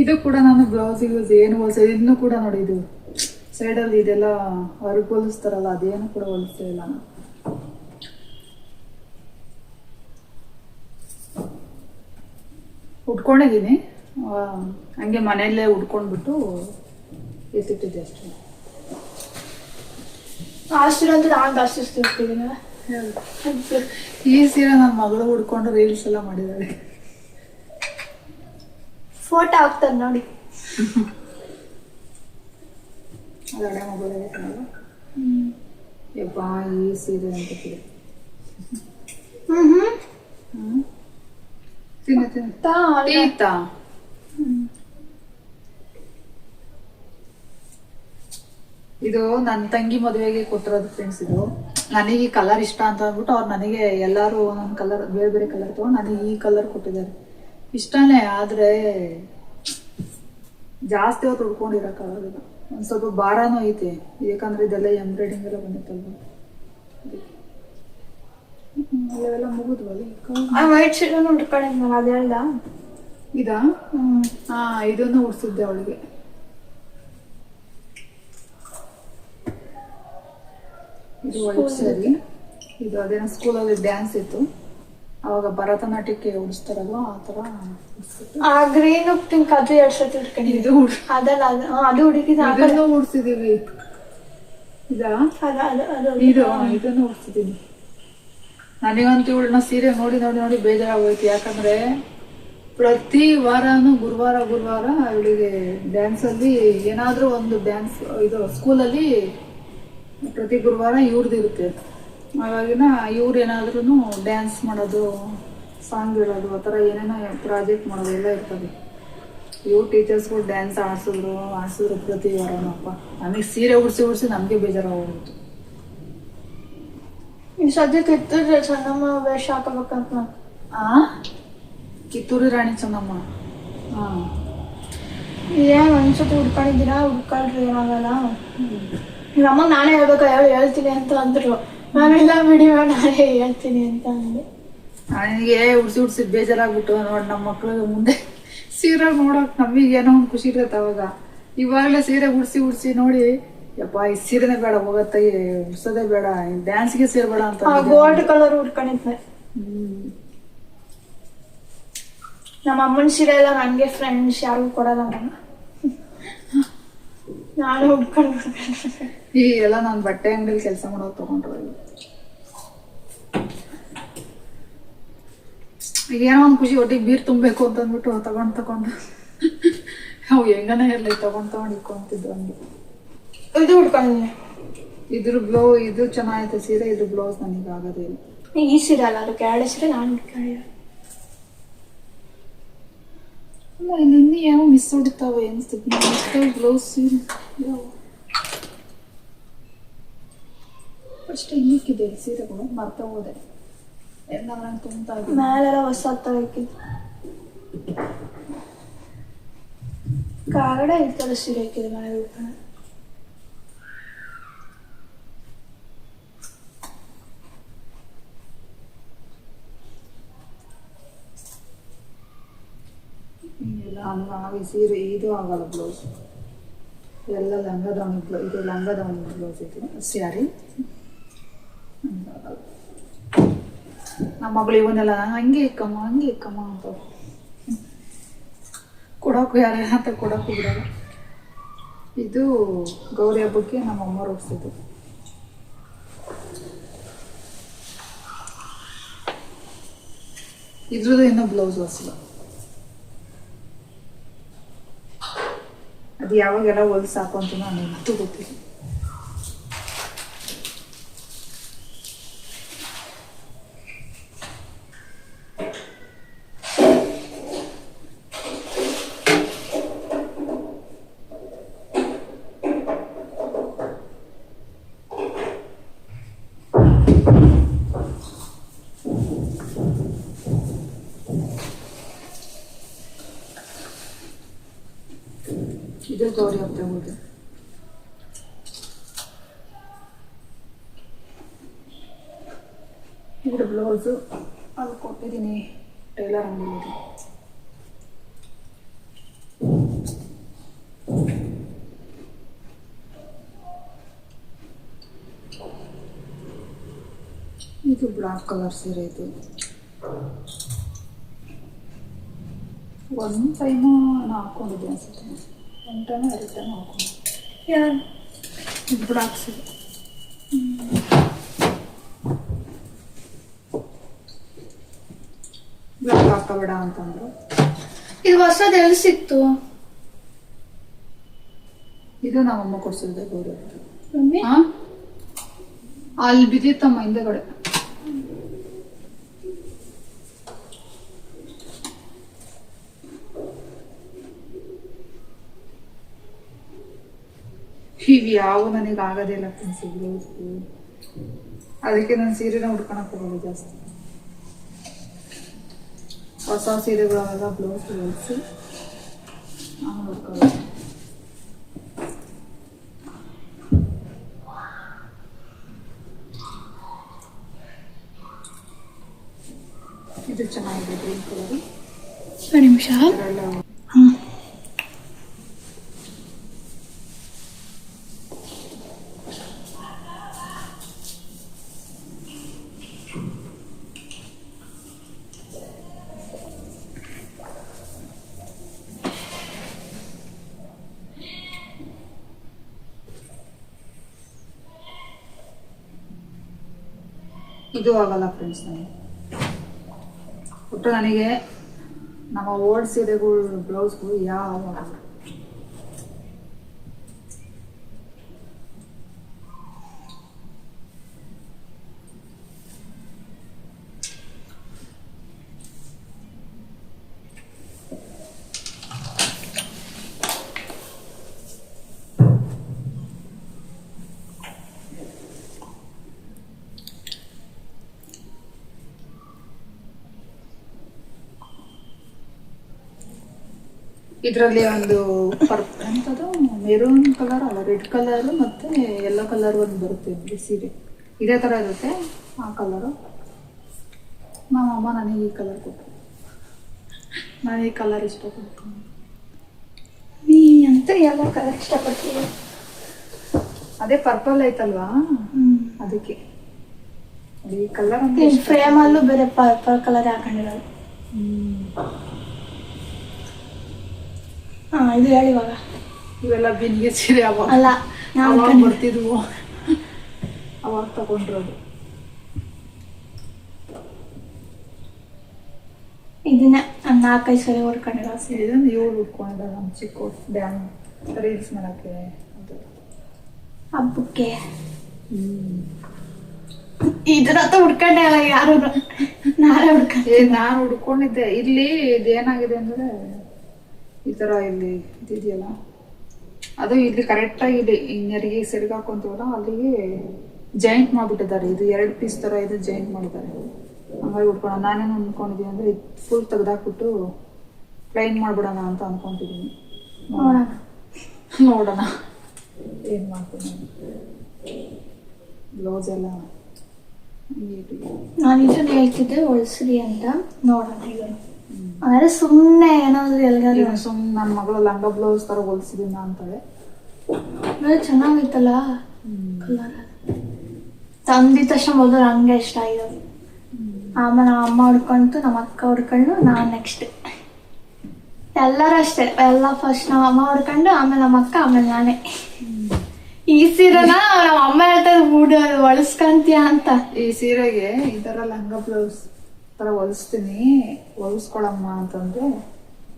ಇದು ಕೂಡ ನಾನು ಬ್ಲೌಸಿಗೆ ಏನು ಹೊಲಿಸೋದು, ಇದನ್ನು ಕೂಡ ನೋಡಿ, ಇದು ಸೈಡಲ್ಲಿ ಇದೆಲ್ಲ ಹೊರಗೆ ಹೊಲಿಸ್ತಾರಲ್ಲ, ಅದೇನು ಕೂಡ ಹೊಲಿಸ್ತಾ ಇಲ್ಲ ನಾನು. ಉಟ್ಕೊಂಡಿದ್ದೀನಿ, ಹಂಗೆ ಮನೆಯಲ್ಲೇ ಉಟ್ಕೊಂಡ್ಬಿಟ್ಟು ಎತ್ತಿಟ್ಟಿದ್ದೆ ಅಷ್ಟೇ. ಈ ಸೀರೆ ನನ್ನ ಮಗಳು ಉಡ್ಕೊಂಡು ರೀಲ್ಸ್ ಎಲ್ಲ ಮಾಡಿದ್ದಾಳೆ. ಫೋಟೋ ಹಾಕ್ತಾರೆ ನೋಡಿ. ಅದಳೆ ಮಗಳು ಯಪ್ಪ, ಈ ಸೀರೆ ಅಂತ ಇದು ನನ್ನ ತಂಗಿ ಮದುವೆಗೆ ಕೊಟ್ಟಿರೋದು ಫ್ರೆಂಡ್ಸ್. ಇದು ನನಗೆ ಈ ಕಲರ್ ಇಷ್ಟ ಅಂತ ಅಂದ್ಬಿಟ್ಟು ಅವ್ರು ನನಗೆ ಎಲ್ಲಾರು ನನ್ನ ಕಲರ್ ಬೇರೆ ಬೇರೆ ಕಲರ್ ತಗೊಂಡು ನನಗೆ ಈ ಕಲರ್ ಕೊಟ್ಟಿದ್ದಾರೆ. ಇಷ್ಟನೇ, ಆದ್ರೆ ಜಾಸ್ತಿ ಹೊತ್ತು ಉಡ್ಕೊಂಡಿರಕ್ಕಾಗೋದಿಲ್ಲ. ಒಂದ್ ಸ್ವಲ್ಪ ಭಾರನೂ ಐತೆ, ಯಾಕಂದ್ರೆ ಇದೆಲ್ಲ ಎಂಬ್ರಾಯ್ಡಿಂಗ್ ಎಲ್ಲ ಬಂದಿತ್ತಲ್ವ. ಅಲ್ಲೆಲ್ಲ ಮುಗಿದ್ವಲ್ಲ. ವೈಟ್ ಸೀರೆ ಉಟ್ಕೊಂಡಿದ್ನಲ್ಲ, ಅದು ಹೇಳ್ದ ಇದಾ? ಹಾ, ಇದನ್ನು ಉಡ್ಸಿದ್ದೆ ಅವಳಿಗೆ. ಇದು ವೈಟ್ ಸ್ಯಾರಿ. ಇದು ಅದೇನೋ ಸ್ಕೂಲಲ್ಲಿ ಡ್ಯಾನ್ಸ್ ಇತ್ತು, ಅವಾಗ ಭರತನಾಟ್ಯಕ್ಕೆ ಉಡಿಸ್ತಾರಲ್ವ, ಆ ತರ ಗ್ರೀನ್ ಪಿಂಕ್ ಅದು 2 ಸತಿ ಉಟ್ಕೊಂಡಿದ್ದು. ಅದಲ್ಲ, ಅದು ಹುಡುಗಿದ ಉಡ್ಸಿದೀವಿ. ಇದಾ? ಇದನ್ನು ಉಡ್ಸಿದೀನಿ. ನನಗಂತೂ ಇವಳನ್ನ ಸೀರೆ ನೋಡಿ ನೋಡಿ ನೋಡಿ ಬೇಜಾರಾಗೋಯ್ತು. ಯಾಕಂದ್ರೆ ಪ್ರತಿ ವಾರನೂ ಗುರುವಾರ ಇವಳಿಗೆ ಡ್ಯಾನ್ಸಲ್ಲಿ ಏನಾದರೂ ಒಂದು ಡ್ಯಾನ್ಸ್, ಇದು ಸ್ಕೂಲಲ್ಲಿ ಪ್ರತಿ ಗುರುವಾರ ಇವ್ರದ್ದು ಇರುತ್ತೆ. ಹಾಗಾಗಿನ ಇವ್ರು ಏನಾದ್ರೂ ಡ್ಯಾನ್ಸ್ ಮಾಡೋದು, ಸಾಂಗ್ ಹೇಳೋದು, ಆ ಥರ ಏನೇನೋ ಪ್ರಾಜೆಕ್ಟ್ ಮಾಡೋದು ಎಲ್ಲ ಇರ್ತದೆ. ಇವ್ರು ಟೀಚರ್ಸ್ಗಳು ಡ್ಯಾನ್ಸ್ ಆಡಿಸಿದ್ರು ಪ್ರತಿ ವಾರನಪ್ಪ. ನಮಗೆ ಸೀರೆ ಉಡಿಸಿ ನಮಗೆ ಬೇಜಾರಾಗೋಗ್ಬಿಡ್ತು. ಈ ಸದ್ಯಕ್ಕೆ ಇತ್ತಿದ್ರೆ ಚೆನ್ನಮ್ಮ ವೇಷ ಹಾಕೋಬೇಕಂತ. ಕಿತ್ತೂರು ರಾಣಿ ಚೆನ್ನಮ್ಮ. ಹಾಂ, ಏನ್ ಒಂದ್ಸತಿ ಹುಡ್ಕೊಂಡಿದ್ದೀರಾ, ಹುಡ್ಕೊಳ್ರಿ ಏನಾಗಲ್ಲ. ನಮಗೆ ನಾನೇ ಹೇಳ್ತೀನಿ ಅಂತ ಅಂದ್ರು. ನಾನೆಲ್ಲ ವಿಡಿಯೋ ನಾನೇ ಹೇಳ್ತೀನಿ ಅಂತ ಅಂದೆ. ನನಗೆ ಉಡ್ಸಿ ಬೇಜಾರಾಗ್ಬಿಟ್ಟು ನೋಡಿ ನಮ್ಮ ಮಕ್ಳಿಗೆ ಮುಂದೆ ಸೀರೆ ನೋಡೋಕೆ ನಮಗೇನೋ ಒಂದು ಖುಷಿ ಇರುತ್ತೆ ಅವಾಗ. ಇವಾಗಲೇ ಸೀರೆ ಉಡ್ಸಿ ನೋಡಿ ಯಪ್ಪ ಈ ಸೀರೆನೇ ಬೇಡ, ಹೋಗತ್ತೆ ಉಡ್ಸೋದೇ ಬೇಡ, ಡ್ಯಾನ್ಸ್ಗೆ ಸೇರ್ಬೇಡ ಅಂತ. ಗೋಲ್ಡ್ ಕಲರ್ ಉಡ್ಕೊಂಡಿದ್ದೆ. ನಮ್ಮ ಅಮ್ಮನ ಸೀರೆ ಎಲ್ಲ ನನಗೆ ಫ್ರೆಂಡ್ಸ್ ಯಾರಿಗೂ ಕೊಡಲ್ಲ. ನಾನು ಉಡ್ಕೊಂಡು ಈ ಎಲ್ಲ ನಾನು ಬಟ್ಟೆ ಅಂಗಡಿಲಿ ಕೆಲಸ ಮಾಡೋದು ತಗೊಂಡ್ರು. ಈಗ ಏನೋ ಒಂದು ಖುಷಿ, ಒಟ್ಟಿಗೆ ಬೀರ್ ತುಂಬಬೇಕು ಅಂತ ಅಂದ್ಬಿಟ್ಟು ತಗೊಂಡು ಅವು ಹೆಂಗನೇ ಇರಲಿ ತಗೊಂಡು ಇಟ್ಕೊಂತಿದ್ರು. ಹಂಗೆ ಇದು ಉಡ್ಕೊಂಡಿದ್ದೀನಿ. ಇದು ಚೆನ್ನಾಗೈತೆ ಸೀರೆ, ಇದು ಬ್ಲೌಸ್ ನನಗೆ ಆಗೋದೇ ಇಲ್ಲ. ಈ ಸೀರೆ ಅಲ್ಲ, ಅದಕ್ಕೆ ಎರಡು ಸೀರೆ ನಾನು ಉಟ್ಕೊಂಡಿದ್ದೆ. ಅಲ್ಲ ನಿನ್ನೆ ಯಾವ ಮಿಸ್ ಹೊಡಿತಾವೆ ಅನಿಸ್ತದೆ ಬ್ಲೌಸ್ ಸೀರೆ. ಫಸ್ಟ್ ಇನ್ನಿಕ್ಕಿದೆ ಸೀರೆಗಳು, ಮರ್ತ ಹೋದೆ. ಎಲ್ಲ ನಂಗೆ ತುಂಬ್ತಾ ಇದೆ. ಮೇಲೆಲ್ಲ ಹೊಸ ತರಕಿದ್ದು ಕಾಗಡೆ ಈ ಥರ ಸೀರೆ ಹಾಕಿದೆ ಮನೆ ಉಟ್ಕೊಂಡು. ಈ ಸೀರೆ ಇದು ಆಗಲ್ಲ ಬ್ಲೌಸ್, ಎಲ್ಲ ಲಂಗದವನಿ ಬ್ಲೌಸ್. ಇದು ಲಂಗದವನಿ ಬ್ಲೌಸ್ ಇದು ಸ್ಯಾರಿ. ನಮ್ಮ ಮಗಳು ಇವನ್ನೆಲ್ಲ ಹಂಗೆ ಇಕ್ಕಮ್ಮ ಅಂತ ಕೊಡೋಕು ಯಾರ ಅಂತ ಕೊಡೋಕು ಬಿಡಲ್ಲ. ಇದು ಗೌರಿ ಹಬ್ಬಕ್ಕೆ ನಮ್ಮ ಅಮ್ಮ ಹೊಡ್ಸಿದ್ದು. ಇದ್ರದ್ದು ಇನ್ನೂ ಬ್ಲೌಸ್ ಹೊಸಲ್ಲ. ಅದು ಯಾವಾಗೆಲ್ಲ ಹೊಲ್ಸ್ ಹಾಕೊಂತ ನನಗಂತೂ ಗೊತ್ತಿಲ್ಲ. ಇದು ಗೌರಿ ಹಬ್ಬ ಹೋಗಿ ಇದು ಬ್ಲೌಸು ಅದು ಕೊಟ್ಟಿದ್ದೀನಿ ಟೈಲರ್ ಅಂಗಡಿಗೆ. ಇದು ಬ್ಲಾಕ್ ಕಲರ್ ಸೀರೆ. ಇದು ಒಂದು ಟೈಮು ನಾನು ಹಾಕ್ಕೊಂಡಿದ್ದೆ ಅನ್ಸುತ್ತೆ, ಒಂದು ಟೈಮು 2 ಟೈಮ್ ಹಾಕ್ಕೊಂಡು. ಇದು ಬ್ಲಾಕ್ ಸೀರೆ. ಬ್ಲಾಕ್ ಹಾಕಬೇಡ ಅಂತಂದ್ರು. ಇದು ಹೊಸದು ಎಲ್ಲಿ ಸಿಕ್ತು? ಇದು ನಮ್ಮಮ್ಮ ಕೊಡ್ಸಿದ್ದೆ ಗೌರಿ. ಮಮ್ಮಿ ಅಲ್ಲಿ ಬಿದ್ದಿತ್ತಮ್ಮ ಹಿಂದೆಗಡೆ. ಇವು ಯಾವ ನನಗೆ ಆಗೋದಿಲ್ಲ ಫ್ರೆಂಡ್ಸ್ ಬ್ಲೌಸ್. ಅದಕ್ಕೆ ನಾನು ಸೀರೆನ ಉಡ್ಕೊಳಕ್ ಹೋಗೋದು ಜಾಸ್ತಿ. ಹೊಸ ಸೀರೆಗಳೆಲ್ಲ ಬ್ಲೌಸ್ ಹೊಲಿಸಿ ನಾನು ಉಡ್ಕೊಳ್ಳೋದು. ಇದು ಚೆನ್ನಾಗಿದೆ ಗ್ರೀನ್ ಕಲರ್. ಒಂದು ನಿಮಿಷ. ಇದು ಆಗಲ್ಲ ಫ್ರೆಂಡ್ಸ್ ನನಗೆ. ಒಟ್ಟು ನನಗೆ ನಮ್ಮ ಓಲ್ಡ್ ಸೀರೆಗಳು ಬ್ಲೌಸ್ಗಳು ಯಾವ ಆಗಲ್ಲ. ಇದರಲ್ಲಿ ಒಂದು ಎಂಥದ್ದು ಮೆರೂನ್ ಕಲರ್ ಅಲ್ಲ ರೆಡ್ ಕಲರ್ ಮತ್ತೆ ಯೆಲ್ಲೋ ಕಲರ್ ಒಂದು ಬರುತ್ತೆ ಇಲ್ಲಿ ಸೀರೆ ಇದೇ ಥರ ಇರುತ್ತೆ ಆ ಕಲರು. ನಮ್ಮಮ್ಮ ನನಗೆ ಈ ಕಲರ್ ಕೊಟ್ಟರು. ನಾನು ಈ ಕಲರ್ ಇಷ್ಟಪಡ್ತೀನಿ. ನೀ ಅಂತ ಎಲ್ಲ ಕಲರ್ ಇಷ್ಟಪಡ್ತೀವಿ. ಅದೇ ಪರ್ಪಲ್ ಐತಲ್ವಾ ಅದಕ್ಕೆ ಈ ಕಲರ್ ಫ್ರೇಮ್ ಅಲ್ಲೂ ಬೇರೆ ಪರ್ಪಲ್ ಕಲರ್ ಹಾಕೊಂಡಿರೋದು. ಹಾ ಇದು ಹೇಳಿ ಇವಾಗ. ಇವೆಲ್ಲ ಬಿನ್ಗೆ ಸೀರೆ ಅವಾಗ ಅಲ್ಲ ಅವಾಗ ಬರ್ತಿದ್ವು, ಅವಾಗ ತಗೊಂಡ್ರೋದು. ಇದನ್ನ 4-5 ಸರಿ ಹೊಡ್ಕೊಂಡಿರೋ ಸೀರೆ. ಇದೊಂದು 7 ಉಟ್ಕೊಂಡಿದ್ದ ನಮ್ಮ ಚಿಕ್ಕ ಡ್ಯಾಮ್ ರೀಲ್ಸ್ ಮಾಡಕ್ಕೆ ಅದು ಹಬ್ಬಕ್ಕೆ ಇದ್ರತ್ತ ಹುಡ್ಕೊಂಡೆ ಯಾರು ನಾಳೆ ಹುಡ್ಕೊಂಡೆ. ನಾನು ಹುಡ್ಕೊಂಡಿದ್ದೆ. ಇಲ್ಲಿ ಇದೇನಾಗಿದೆ ಅಂದ್ರೆ ಈ ತರ ಇಲ್ಲಿ ಇದೆಯಲ್ಲ ಅದು ಇಲ್ಲಿ ಕರೆಕ್ಟಾಗಿ ಇಲ್ಲಿ ನೆರಿಗೆ ಸೆರ್ಗಾಕೊಂತೀವಲ್ಲ ಅಲ್ಲಿಗೆ ಜಾಯಿಂಟ್ ಮಾಡ್ಬಿಟ್ಟಿದ್ದಾರೆ. ಇದು 2 ಪೀಸ್ ತರ ಇದು ಜಾಯಿಂಟ್ ಮಾಡಿದ್ದಾರೆ. ಹಂಗಾಗಿ ಉಟ್ಕೊಳ್ಳೋಣ. ನಾನೇನು ಅನ್ಕೊಂಡಿದ್ದೀನಿ ಅಂದ್ರೆ ಫುಲ್ ತೆಗ್ದಾಕ್ಬಿಟ್ಟು ಪ್ಲೈನ್ ಮಾಡ್ಬಿಡೋಣ ಅಂತ ಅನ್ಕೊಂತಿದ್ದೀನಿ. ನೋಡೋಣ ಏನು ಮಾಡ್ತೀನಿ. ಬ್ಲೌಸ್ ಎಲ್ಲ ನಾನು ಇದನ್ನ ಹೇಳ್ತಿದ್ದೆ ಹೊಲ್ಸ್ರಿ ಅಂತ. ನೋಡೋಣ ಈಗ ಅಂದ್ರೆ ಸುಮ್ಮನೆ ಏನಾದ್ರು ಎಲ್ಗಾದ್ರು ಸುಮ್ಮನೆ ನನ್ನ ಮಗಳು ಲಂಗ ಬ್ಲೌಸ್ ತರ ಹೊಲ್ಸಿದೀನ ಅಂತಾಳೆ. ಚೆನ್ನಾಗಿತ್ತಲ್ಲ ಕಲರ್. ತಂದಿದ ತಕ್ಷಣ ಮೊದಲು ಹಂಗೆ ಇಷ್ಟ ಆಗಿರೋದು. ಆಮೇಲೆ ನಮ್ಮ ಅಮ್ಮ ಹುಡ್ಕೊಂತು, ನಮ್ಮ ಅಕ್ಕ ಹುಡ್ಕೊಂಡು, ನಾನು ನೆಕ್ಸ್ಟ್. ಎಲ್ಲರೂ ಅಷ್ಟೇ, ಎಲ್ಲ ಫಸ್ಟ್ ನಮ್ಮ ಅಮ್ಮ ಹುಡ್ಕೊಂಡು ಆಮೇಲೆ ನಮ್ಮ ಅಕ್ಕ ಆಮೇಲೆ ನಾನೇ. ಈ ಸೀರೆನ ನಮ್ಮ ಅಮ್ಮ ಹೇಳ್ತಾರೆ ಹೊಲಿಸ್ಕೊಂತೀಯ ಅಂತ. ಈ ಸೀರೆಗೆ ಈ ತರ ಲಂಗ ಬ್ಲೌಸ್ ತರ ಹೊಲಿಸ್ತೀನಿ ಹೊಲಿಸ್ಕೊಳಮ್ಮ ಅಂತಂದ್ರೆ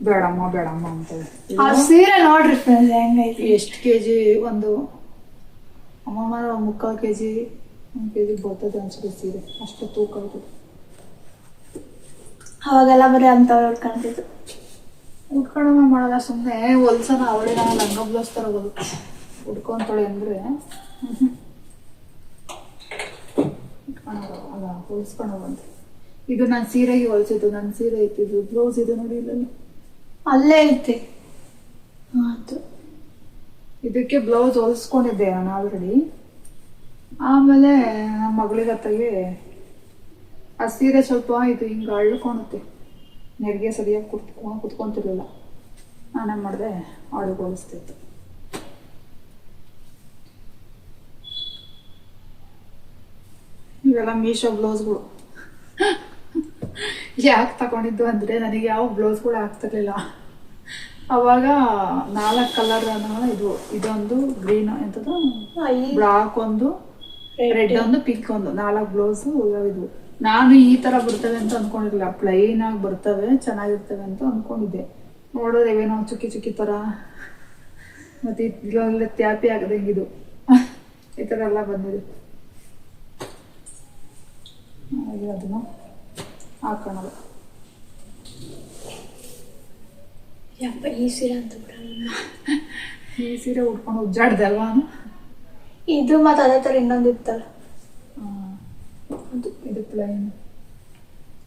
ಬೇಡಮ್ಮ ಬೇಡಮ್ಮ ಅಂತೇಳಿ. ಆ ಸೀರೆ ನೋಡ್ರಿ ಫ್ರೆಂಡ್ಸ್ ಹೆಂಗೈತಿ. ಎಷ್ಟು ಕೆಜಿ ಒಂದು ಅಮ್ಮಮ್ಮ 3/4 ಕೆಜಿ 1 ಕೆಜಿ ಬರ್ತದೆ ಅನ್ಸುತ್ತೆ ಸೀರೆ. ಅಷ್ಟು ತೂಕ ಇರ್ತದೆ. ಅವಾಗೆಲ್ಲ ಬರೀ ಅಂತವ್ರು ಉಟ್ಕೊಂತಿದ್ದು. ಉಟ್ಕೊಳಮ್ಮ ಮಾಡಲ್ಲ, ಸುಮ್ಮನೆ ಹೊಲ್ಸನ ಅವಳೇ ನಾವು ಲಂಗ ಬ್ಲೌಸ್ ತರ ಉಟ್ಕೊಂತಾಳೆ ಅಂದ್ರೆ ಅಲ್ಲ ಹೊಲ್ಸ್ಕೊಂಡೋಗಂತ. ಇದು ನಾನು ಸೀರೆಗೆ ಹೊಲ್ಸಿದ್ದು. ನನ್ನ ಸೀರೆ ಐತಿದ್ದು ಬ್ಲೌಸ್ ಇದು ನೋಡಿ ಇಲ್ಲ ಅಲ್ಲೇ ಐತೆ. ಆಯ್ತು, ಇದಕ್ಕೆ ಬ್ಲೌಸ್ ಹೊಲ್ಸ್ಕೊಂಡಿದ್ದೆ ನಾನು ಆಲ್ರೆಡಿ. ಆಮೇಲೆ ನಮ್ಮ ಮಗಳಿಗತ್ತಾಗೆ ಆ ಸೀರೆ ಸ್ವಲ್ಪ ಇದು ಹಿಂಗೆ ಅಳ್ಕೊಳುತ್ತೆ, ನೆರಿಗೆ ಸರಿಯಾಗಿ ಕುತ್ಕೊಂತಿರ್ಲಿಲ್ಲ. ನಾನೇನು ಮಾಡಿದೆ ಅವಳಿಗೆ ಹೊಲಿಸ್ತಿತ್ತು. ಇವೆಲ್ಲ ಮೀಶೋ ಬ್ಲೌಸ್ಗಳು. ಯಾಕೆ ತಗೊಂಡಿದ್ದು ಅಂದರೆ ನನಗೆ ಯಾವ ಬ್ಲೌಸ್ಗಳು ಆಗ್ತಿರ್ಲಿಲ್ಲ. ಅವಾಗ 4 ಕಲರ್ ಇದೊಂದು ಗ್ರೀನ್ ಎಂಥದ್ದು ಬ್ಲಾಕ್ ಒಂದು ರೆಡ್ ಒಂದು ಪಿಂಕ್ ಒಂದು 4 ಬ್ಲೌಸು ಇದ್ವು. ನಾನು ಈ ತರ ಬರ್ತವೆ ಅಂತ ಅನ್ಕೊಂಡಿರ್ಲಿಲ್ಲ. ಪ್ಲೈನ್ ಆಗಿ ಬರ್ತವೆ ಚೆನ್ನಾಗಿರ್ತವೆ ಅಂತ ಅನ್ಕೊಂಡಿದ್ದೆ. ನೋಡೋದು ಇವೇನೋ ಚುಕ್ಕಿ ಚುಕ್ಕಿ ತರ ಮತ್ತೆ ಇದ್ರಲ್ಲ ತ್ಯಾಪಿ ಆಗದಂಗೆ ಇದು ಈ ತರ ಎಲ್ಲ ಬಂದಿದೆ. ಅದನ್ನ ಹಾಕೋಣಲ್ಲ. ಈ ಸೀರೆ ಅಂತ ಈ ಸೀರೆ ಉಟ್ಕೊಂಡು ಉಜ್ಜಾಡ್ದೆ ಅಲ್ವಾ. ಇದು ಮತ್ತೆ ಅದೇ ತರ ಇನ್ನೊಂದು ಇತ್ತಲ್ಲ, ಇದು ಪ್ಲೈನ್.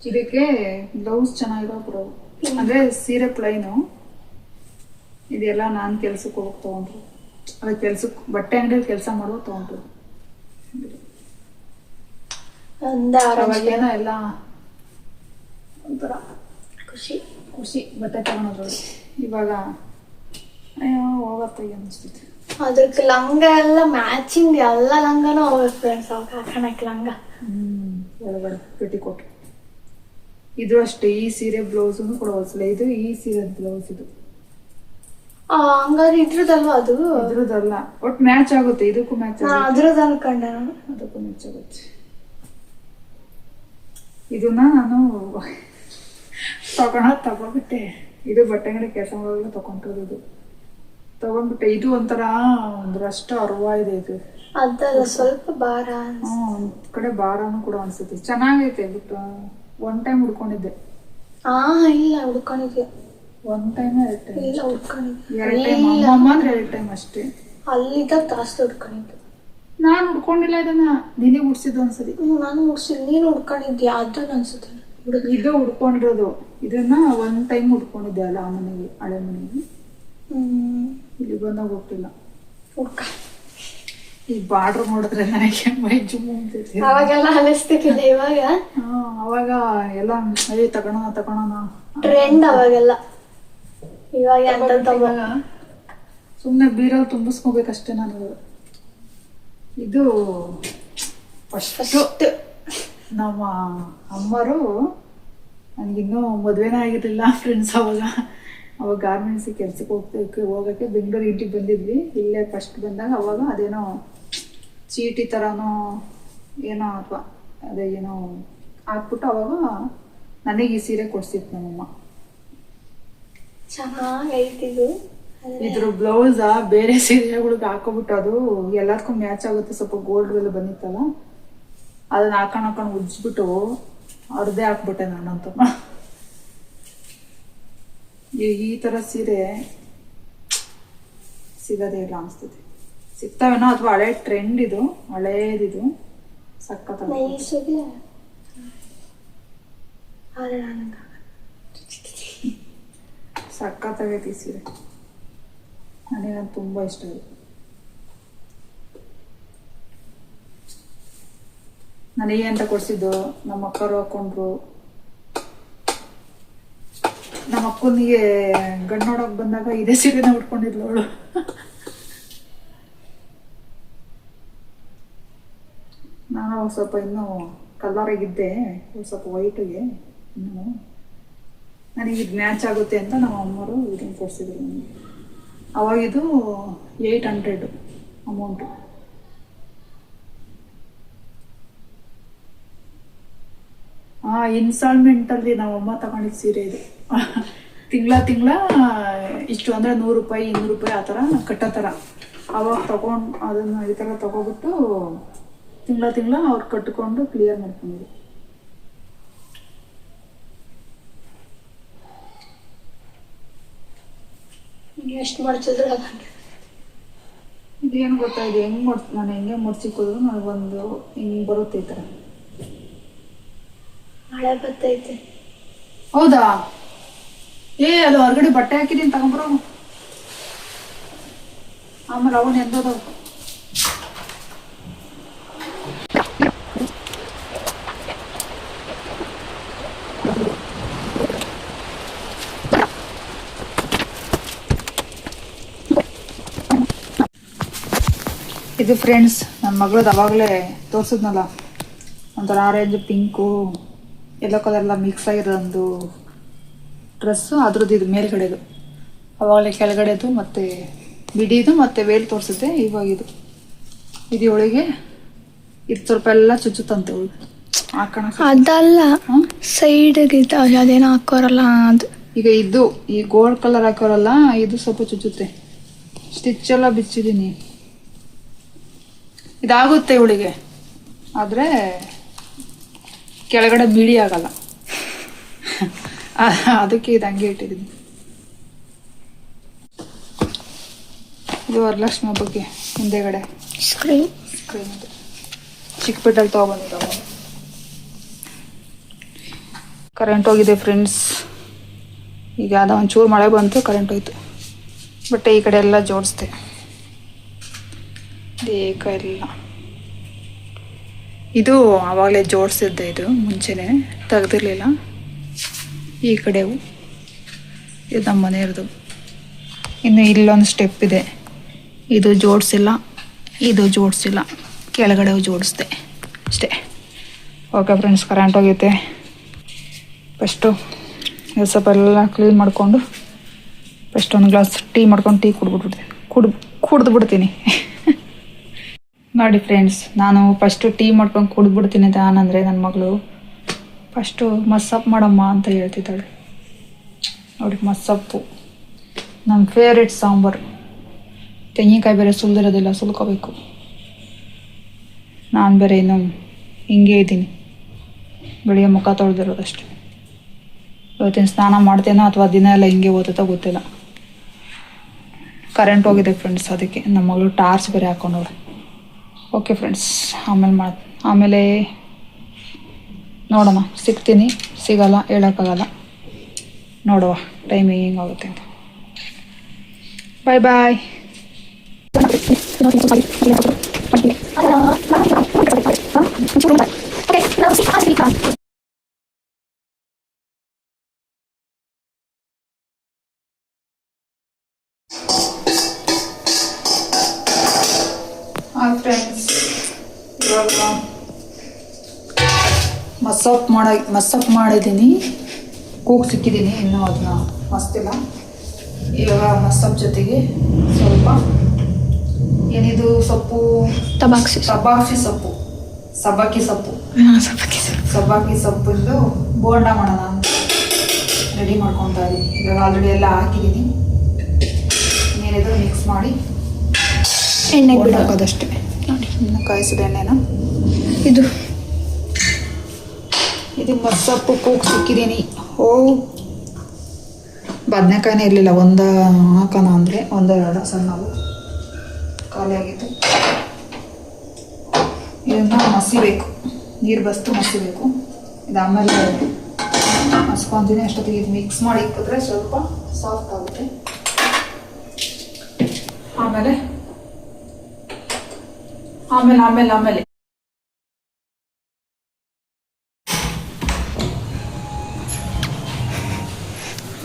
ಇದಕ್ಕೆ ಬ್ಲೌಸ್ ಚೆನ್ನಾಗಿರೋ ಬರೋದು ಅಂದ್ರೆ ಸೀರೆ ಪ್ಲೈನು. ಇದೆಲ್ಲ ನಾನು ಕೆಲ್ಸಕ್ಕೆ ಹೋಗಿ ತಗೊಂಡ್ರು. ಅದೇ ಕೆಲ್ಸಕ್ಕೆ ಬಟ್ಟೆ ಅಂಗಡಿಯಲ್ಲಿ ಕೆಲಸ ಮಾಡುವ ತಗೊಂಡ್ರು. ಅವಾಗೇನೋ ಎಲ್ಲ ಒಂಥರ ಖುಷಿ ಖುಷಿ ಬಟ್ಟೆ ತಗೊಳೋದು. ಇವಾಗ ಅಯ್ಯೋ ಹೋಗತ್ತಾಗಿ ಅನಿಸ್ತೈತಿ. ಅದಕ್ಕೆ ಲಂಗ ಎಲ್ಲ ಮ್ಯಾಚಿಂಗ್ ಎಲ್ಲ ಲಂಗನೂ ಹೋಗ್ಬೇಕು ಫ್ರೆಂಡ್ಸ್. ಅವಾಗ ಹಾಕೋಣಕ್ಕೆ ಲಂಗ ಒಳಗಡೆ ಪೆಟಿಕೋಟ್. ಇದು ಅಷ್ಟೇ. ಈ ಸೀರೆ ಬ್ಲೌಸ್ ಕೂಡ ಹೊಲ್ಸಲ್ಲ. ಇದು ಈ ಸೀರೆ ಬ್ಲೌಸ್ ಇದು ಹಂಗಾದ್ರೆ ಇದ್ರದಲ್ವಾ ಅದು? ಅದ್ರದ್ದಲ್ಲ, ಒಟ್ಟು ಮ್ಯಾಚ್ ಆಗುತ್ತೆ. ಇದಕ್ಕೂ ಮ್ಯಾಚ್ ಆಗುತ್ತೆ, ಅದ್ರದ್ದು ಅನ್ಕೊಂಡೆ ನಾನು. ಅದಕ್ಕೂ ಮ್ಯಾಚ್ ಆಗುತ್ತೆ. ಇದನ್ನ ನಾನು ತಗೊಂಡ್ಬಿಟ್ಟೆ. ಇದು ಬಟ್ಟೆ ಅಂಗಡಿ ಕೆಲಸ ಮಾಡೋಲ್ಲ ತಗೊಂಡಿರೋದು. ಇದು ತಗೊಂಡ್ಬಿಟ್ಟೆ. ಇದು ಒಂಥರ ಒಂದರಷ್ಟು ಅರ್ವ ಇದೆ ಇದು. ಅದಲ್ಲ ಸ್ವಲ್ಪ ಭಾರ. ಒಂದ್ ಕಡೆ ಭಾರನು ಕೂಡ ಅನ್ಸುತ್ತೆ. ಚೆನ್ನಾಗೈತೆ. ಬಟ್ 1 ಟೈಮ್ ಹುಡ್ಕೊಂಡಿದ್ದೆ. ಇಲ್ಲ ಹುಡ್ಕೊಂಡಿದ್ಯಾ? 1 ಟೈಮ್ 2 ಟೈಮ್ ಇಲ್ಲ ಹುಡ್ಕೊಂಡಿದ್ದೆ. 2 ಟೈಮ್ ಅಮ್ಮ ಅಂದ್ರೆ 2 ಟೈಮ್ ಅಷ್ಟೇ. ಅಲ್ಲಿದ್ದಾಗ ಜಾಸ್ತಿ ಹುಡ್ಕೊಂಡಿದ್ದು. ನಾನು ಹುಡ್ಕೊಂಡಿಲ್ಲ ಇದನ್ನ. ನಿನಗೆ ಹುಡ್ಸಿದ್ದು ಒಂದ್ಸರಿ. ನಾನು ಹುಡ್ಸಿದ್ ನೀನು ಹುಡ್ಕೊಂಡಿದ್ಯಾ? ಅದನ್ನ ಅನ್ಸುತ್ತೆ. ಇದು ಉಡ್ಕೊಂಡಿರೋದು. ಇದನ್ನ ಒಂದ್ ಟೈಮ್ ಉಡ್ಕೊಂಡಿದ್ದೆ ಅಲ್ಲ ಆ ಮನೆಗೆ, ಹಳೆ ಮನೆಗೆ. ಇಲ್ಲಿ ಬಂದಾಗ ಹೋಗ್ತಿಲ್ಲ. ಈ ಬಾರ್ಡರ್ ನೋಡಿದ್ರೆ ನನಗೆ ಮೈ ಜುಮ್ ಅಂತೈತಿ. ಅವಾಗೆಲ್ಲ ಅನಿಸ್ತಿರ್ಲಿಲ್ಲ, ಇವಾಗ ಅವಾಗ ಎಲ್ಲ ತಗೋಣ ಟ್ರೆಂಡ್ ಅವಾಗೆಲ್ಲ. ಇವಾಗ ಇವಾಗ ಸುಮ್ಮನೆ ಬೀರಲ್ಲಿ ತುಂಬಿಸ್ಕೋಬೇಕಷ್ಟೇ ನಾನು. ಇದು ಫಸ್ಟ್ ನಮ್ಮ ಅಮ್ಮರು ನನಗಿನ್ನೂ ಮದುವೆನೇ ಆಗಿರಲಿಲ್ಲ ಫ್ರೆಂಡ್ಸ್. ಅವಾಗ ಗಾರ್ಮೆಂಟ್ಸಿಗೆ ಕೆಲ್ಸಕ್ಕೆ ಹೋಗೋಕ್ಕೆ ಬೆಂಗಳೂರು ಇಂಟಿಗೆ ಬಂದಿದ್ವಿ. ಇಲ್ಲೇ ಫಸ್ಟ್ ಬಂದಾಗ ಅವಾಗ ಅದೇನೋ ಚೀಟಿ ಥರನೋ ಏನೋ ಅಥವಾ ಅದೇ ಏನೋ ಹಾಕ್ಬಿಟ್ಟು ಅವಾಗ ನನಗೆ ಈ ಸೀರೆ ಕೊಡ್ಸಿತ್ತು ನಮ್ಮಮ್ಮ. ಚೆನ್ನಾಗೈತಿದು. ಇದ್ರ ಬ್ಲೌಸ್ ಬೇರೆ ಸೀರೆಗಳಿಗೆ ಹಾಕೋಬಿಟ್ಟು ಅದು ಎಲ್ಲದಕ್ಕೂ ಮ್ಯಾಚ್ ಆಗುತ್ತೆ. ಸ್ವಲ್ಪ ಗೋಲ್ಡ್ ಎಲ್ಲ ಬಂದಿತ್ತಲ್ಲ, ಅದನ್ನ ಹಾಕೊಂಡು ಉಜ್ಜಿಬಿಟ್ಟು ಅರ್ಧೆ ಹಾಕ್ಬಿಟ್ಟೆ ನಾನಂತ. ಈ ತರ ಸೀರೆ ಸಿಗದೇ ಇಲ್ಲ ಅನಿಸ್ತದೆ. ಸಿಗ್ತಾವೇನೋ ಅಥವಾ ಹಳೆ ಟ್ರೆಂಡ್, ಇದು ಹಳೇದಿದು. ಸಕ್ಕತ್ತಾಗೈತಿ ಸೀರೆ. ನನಗಂತೂ ತುಂಬಾ ಇಷ್ಟ ಇದೆ. ನನಗೆ ಅಂತ ಕೊಡ್ಸಿದ್ದು ನಮ್ಮ ಅಕ್ಕರು ಹಾಕೊಂಡ್ರು. ನಮ್ಮ ಅಕ್ಕನಿಗೆ ಗಂಡು ನೋಡಕ್ ಬಂದಾಗ ಇದೇ ಸೀರೆನ ಉಟ್ಕೊಂಡಿದ್ಲು ಅವಳು. ನಾನು ಸ್ವಲ್ಪ ಇನ್ನೂ ಕಲರಾಗಿದ್ದೆ, ಸ್ವಲ್ಪ ವೈಟಿಗೆ. ಇನ್ನು ನನಗೆ ಇದು ಮ್ಯಾಚ್ ಆಗುತ್ತೆ ಅಂತ ನಮ್ಮ ಅಮ್ಮರು ಇದನ್ನು ಕೊಡ್ಸಿದ್ರು ನನಗೆ. ಅವಾಗಿದು 800 ಅಮೌಂಟು. ಇನ್ಸ್ಟಾಲ್ಮೆಂಟಲ್ಲಿ ನಾವಮ್ಮ ತಗೊಂಡಿದ್ದ ಸೀರೆ ಇದು. ತಿಂಗಳ ಇಷ್ಟು ಅಂದರೆ 100 ರೂಪಾಯಿ 200 ರೂಪಾಯಿ ಆ ಥರ ಕಟ್ಟೋ ಥರ. ಅವಾಗ ತಗೊಂಡು ಅದನ್ನು ಈ ಥರ ತಗೊಬಿಟ್ಟು ತಿಂಗಳ ಅವ್ರು ಕಟ್ಕೊಂಡು ಕ್ಲಿಯರ್ ಮಾಡ್ಕೊಂಡಿದ್ರು. ಎಷ್ಟು ಮಾಡ್ತಿದ್ರು ಇದೇನು ಗೊತ್ತಾ, ಇದು ನಾನು ಹೆಂಗೆ ಮುಡ್ಸಿಕ್ಕೋದ್ರು ನನಗೊಂದು ಹಿಂಗೆ ಬರುತ್ತೆ ಈ ಥರ. ಮಳೆ ಬರ್ತೈತೆ. ಹೌದಾ? ಅದು ಹೊರಗಡೆ ಬಟ್ಟೆ ಹಾಕಿದೀನಿ ತಗೊಂಬರೋ. ಆಮೇಲೆ ಅವನು ಎಂದೋದವು. ಇದು ಫ್ರೆಂಡ್ಸ್ ನನ್ನ ಮಗಳದ್ದು ಅವಾಗಲೇ ತೋರಿಸಿದ್ನಲ್ಲ, ಒಂಥರ ಆರೆಂಜ್ ಪಿಂಕು ಯೆಲ್ಲೋ ಕಲರ್ ಎಲ್ಲ ಮಿಕ್ಸ್ ಆಗಿರೋದೊಂದು ಡ್ರೆಸ್ಸು. ಅದ್ರದ್ದು ಇದು ಮೇಲ್ಗಡೆದು, ಅವಾಗಲೇ ಕೆಳಗಡೆದು ಮತ್ತು ಬಿಡಿದು ಮತ್ತು ವೇಲ್ ತೋರಿಸಿದ್ದೆ. ಇವಾಗ ಇದು ಒಳಗೆ ಇದು ಸ್ವಲ್ಪ ಎಲ್ಲ ಚುಚ್ಚುತ್ತಂತೆ ಅವಳು ಹಾಕೋಣ. ಅದಲ್ಲ, ಸೈಡ್ಗೆ ಅದೇನೋ ಹಾಕೋರಲ್ಲ ಅದು. ಈಗ ಇದು ಈ ಗೋಲ್ಡ್ ಕಲರ್ ಹಾಕೋರಲ್ಲ, ಇದು ಸ್ವಲ್ಪ ಚುಚ್ಚುತ್ತೆ. ಸ್ಟಿಚ್ ಎಲ್ಲ ಬಿಚ್ಚಿದ್ದೀನಿ. ಇದಾಗುತ್ತೆ ಇವಳಿಗೆ, ಆದರೆ ಕೆಳಗಡೆ ಬಿಡಿ ಆಗಲ್ಲ. ಅದಕ್ಕೆ ಇದು ಹಂಗೆ ಇಟ್ಟಿದ್ದೀನಿ. ಇದು ವರಲಕ್ಷ್ಮಿ ಹಬ್ಬಕ್ಕೆ ಹಿಂದೆಗಡೆ ಸ್ಕ್ರೀನ್ ಇದೆ. ಚಿಕ್ಕಪೇಟೆಲ್ಲಿ ತೊಗೊಬಂದಿರೋ. ಕರೆಂಟ್ ಹೋಗಿದೆ ಫ್ರೆಂಡ್ಸ್. ಈಗ ಅದು ಒಂಚೂರು ಮಳೆ ಬಂತು, ಕರೆಂಟ್ ಹೋಯ್ತು. ಬಟ್ಟೆ ಈ ಕಡೆ ಎಲ್ಲ ಜೋಡಿಸ್ದೆ, ಏಕ ಇಲ್ಲ. ಇದು ಆವಾಗಲೇ ಜೋಡಿಸಿದ್ದೆ, ಇದು ಮುಂಚೆನೆ ತೆಗ್ದಿರ್ಲಿಲ್ಲ. ಈ ಕಡೆವು ಇದು ನಮ್ಮ ಮನೆಯವ್ರದ್ದು. ಇನ್ನು ಇಲ್ಲೊಂದು ಸ್ಟೆಪ್ ಇದೆ, ಇದು ಜೋಡಿಸಿಲ್ಲ, ಇದು ಜೋಡಿಸಿಲ್ಲ, ಕೆಳಗಡೆವು ಜೋಡಿಸ್ದೆ ಅಷ್ಟೇ. ಓಕೆ ಫ್ರೆಂಡ್ಸ್, ಕರೆಂಟ್ ಹೋಗೈತೆ. ಫಸ್ಟು ಸ್ವಲ್ಪ ಎಲ್ಲ ಕ್ಲೀನ್ ಮಾಡಿಕೊಂಡು ಫಸ್ಟ್ ಒಂದು ಗ್ಲಾಸ್ ಟೀ ಮಾಡ್ಕೊಂಡು ಟೀ ಕುಡಿದು ಬಿಡ್ತೀನಿ. ನೋಡಿ ಫ್ರೆಂಡ್ಸ್, ನಾನು ಫಸ್ಟು ಟೀ ಮಾಡ್ಕೊಂಡು ಕುಡಿದ್ಬಿಡ್ತೀನಿ ಅಂತ ಆನಂದರೆ ನನ್ನ ಮಗಳು ಫಸ್ಟು ಮಸ್ಸಪ್ ಮಾಡಮ್ಮ ಅಂತ ಹೇಳ್ತಿದ್ದಾಳೆ. ನೋಡಿ, ಮಸ್ಸಪ್ಪು ನಮ್ಮ ಫೇವ್ರೆಟ್ ಸಾಂಬಾರು. ತೆಂಗಿನಕಾಯಿ ಬೇರೆ ಸುಲಿದಿರೋದಿಲ್ಲ, ಸುಲ್ಕೋಬೇಕು. ನಾನು ಬೇರೆ ಇನ್ನು ಹಿಂಗೆ ಇದ್ದೀನಿ, ಬೆಳಿಗ್ಗೆ ಮುಖ ತೊಳೆದಿರೋದಷ್ಟೆ. ಇವತ್ತಿನ ಸ್ನಾನ ಮಾಡ್ತೇನೋ ಅಥವಾ ದಿನ ಎಲ್ಲ ಹಿಂಗೆ ಓದುತ್ತಾ ಗೊತ್ತಿಲ್ಲ. ಕರೆಂಟ್ ಹೋಗಿದೆ ಫ್ರೆಂಡ್ಸ್, ಅದಕ್ಕೆ ನಮ್ಮ ಮಗಳು ಟಾರ್ಚ್ ಬೇರೆ ಹಾಕೊಂಡವ್ರೆ. 1 minute. ಓಕೆ ಫ್ರೆಂಡ್ಸ್, ಆಮೇಲೆ ನೋಡೋಣ, ಸಿಗ್ತೀನಿ ಸಿಗಲ್ಲ ಹೇಳೋಕ್ಕಾಗಲ್ಲ. ನೋಡುವ ಟೈಮ್ ಹೆಂಗಾಗುತ್ತೆ ಅಂತ. ಬಾಯ್ ಬಾಯ್. ಹಾಯ್ ಫ್ರೆಂಡ್ಸ್, ಇವಾಗ ಮಸ್ಸಪ್ ಮಾಡಿದ್ದೀನಿ. ಕೂಗ್ ಸಿಕ್ಕಿದ್ದೀನಿ, ಇನ್ನೂ ಅದನ್ನ ಮಸ್ತಿಲ್ಲ. ಇವಾಗ ಮಸ್ಸಪ್ ಜೊತೆಗೆ ಸ್ವಲ್ಪ ಏನಿದು ಸೊಪ್ಪು, ಸಬ್ಬಾಕ್ಷಿ ಸೊಪ್ಪು, ಸಬ್ಬಾಕಿ ಸೊಪ್ಪಿಂದು ಬೋಂಡ ಮಾಡೋಣ ಅಂತ ರೆಡಿ ಮಾಡ್ಕೊತಾ ಇದ್ದೀನಿ. ಇವಾಗ ಆಲ್ರೆಡಿ ಎಲ್ಲ ಹಾಕಿದ್ದೀನಿ. ಏನಿದ್ರು ಮಿಕ್ಸ್ ಮಾಡಿ ಎಣ್ಣೆ ಹಾಕೋದಷ್ಟೇ. ಇನ್ನು ಕಾಯಿಸಿದ ಎಣ್ಣೆನ ಇದು ಮಸ್ಸಪ್ಪು ಕೂಗ್ ಸಿಕ್ಕಿದ್ದೀನಿ. ಬದನೆಕಾಯಿನೇ ಇರಲಿಲ್ಲ, ಒಂದು ಹಾಕೋಣ ಅಂದರೆ ಎರಡು ಸಣ್ಣವು ಖಾಲಿ ಆಗಿತ್ತು. ಇದನ್ನು ಮಸಿಬೇಕು, ನೀರು ಬಸ್ತು ಮಸಿಬೇಕು. ಇದು ಆಮೇಲೆ ಮಸ್ಕೊತೀನಿ. ಅಷ್ಟೊತ್ತಿಗೆ ಇದು ಮಿಕ್ಸ್ ಮಾಡಿ ಇಕ್ಕಿದ್ರೆ ಸ್ವಲ್ಪ ಸಾಫ್ಟ್ ಆಗುತ್ತೆ. ಆಮೇಲೆ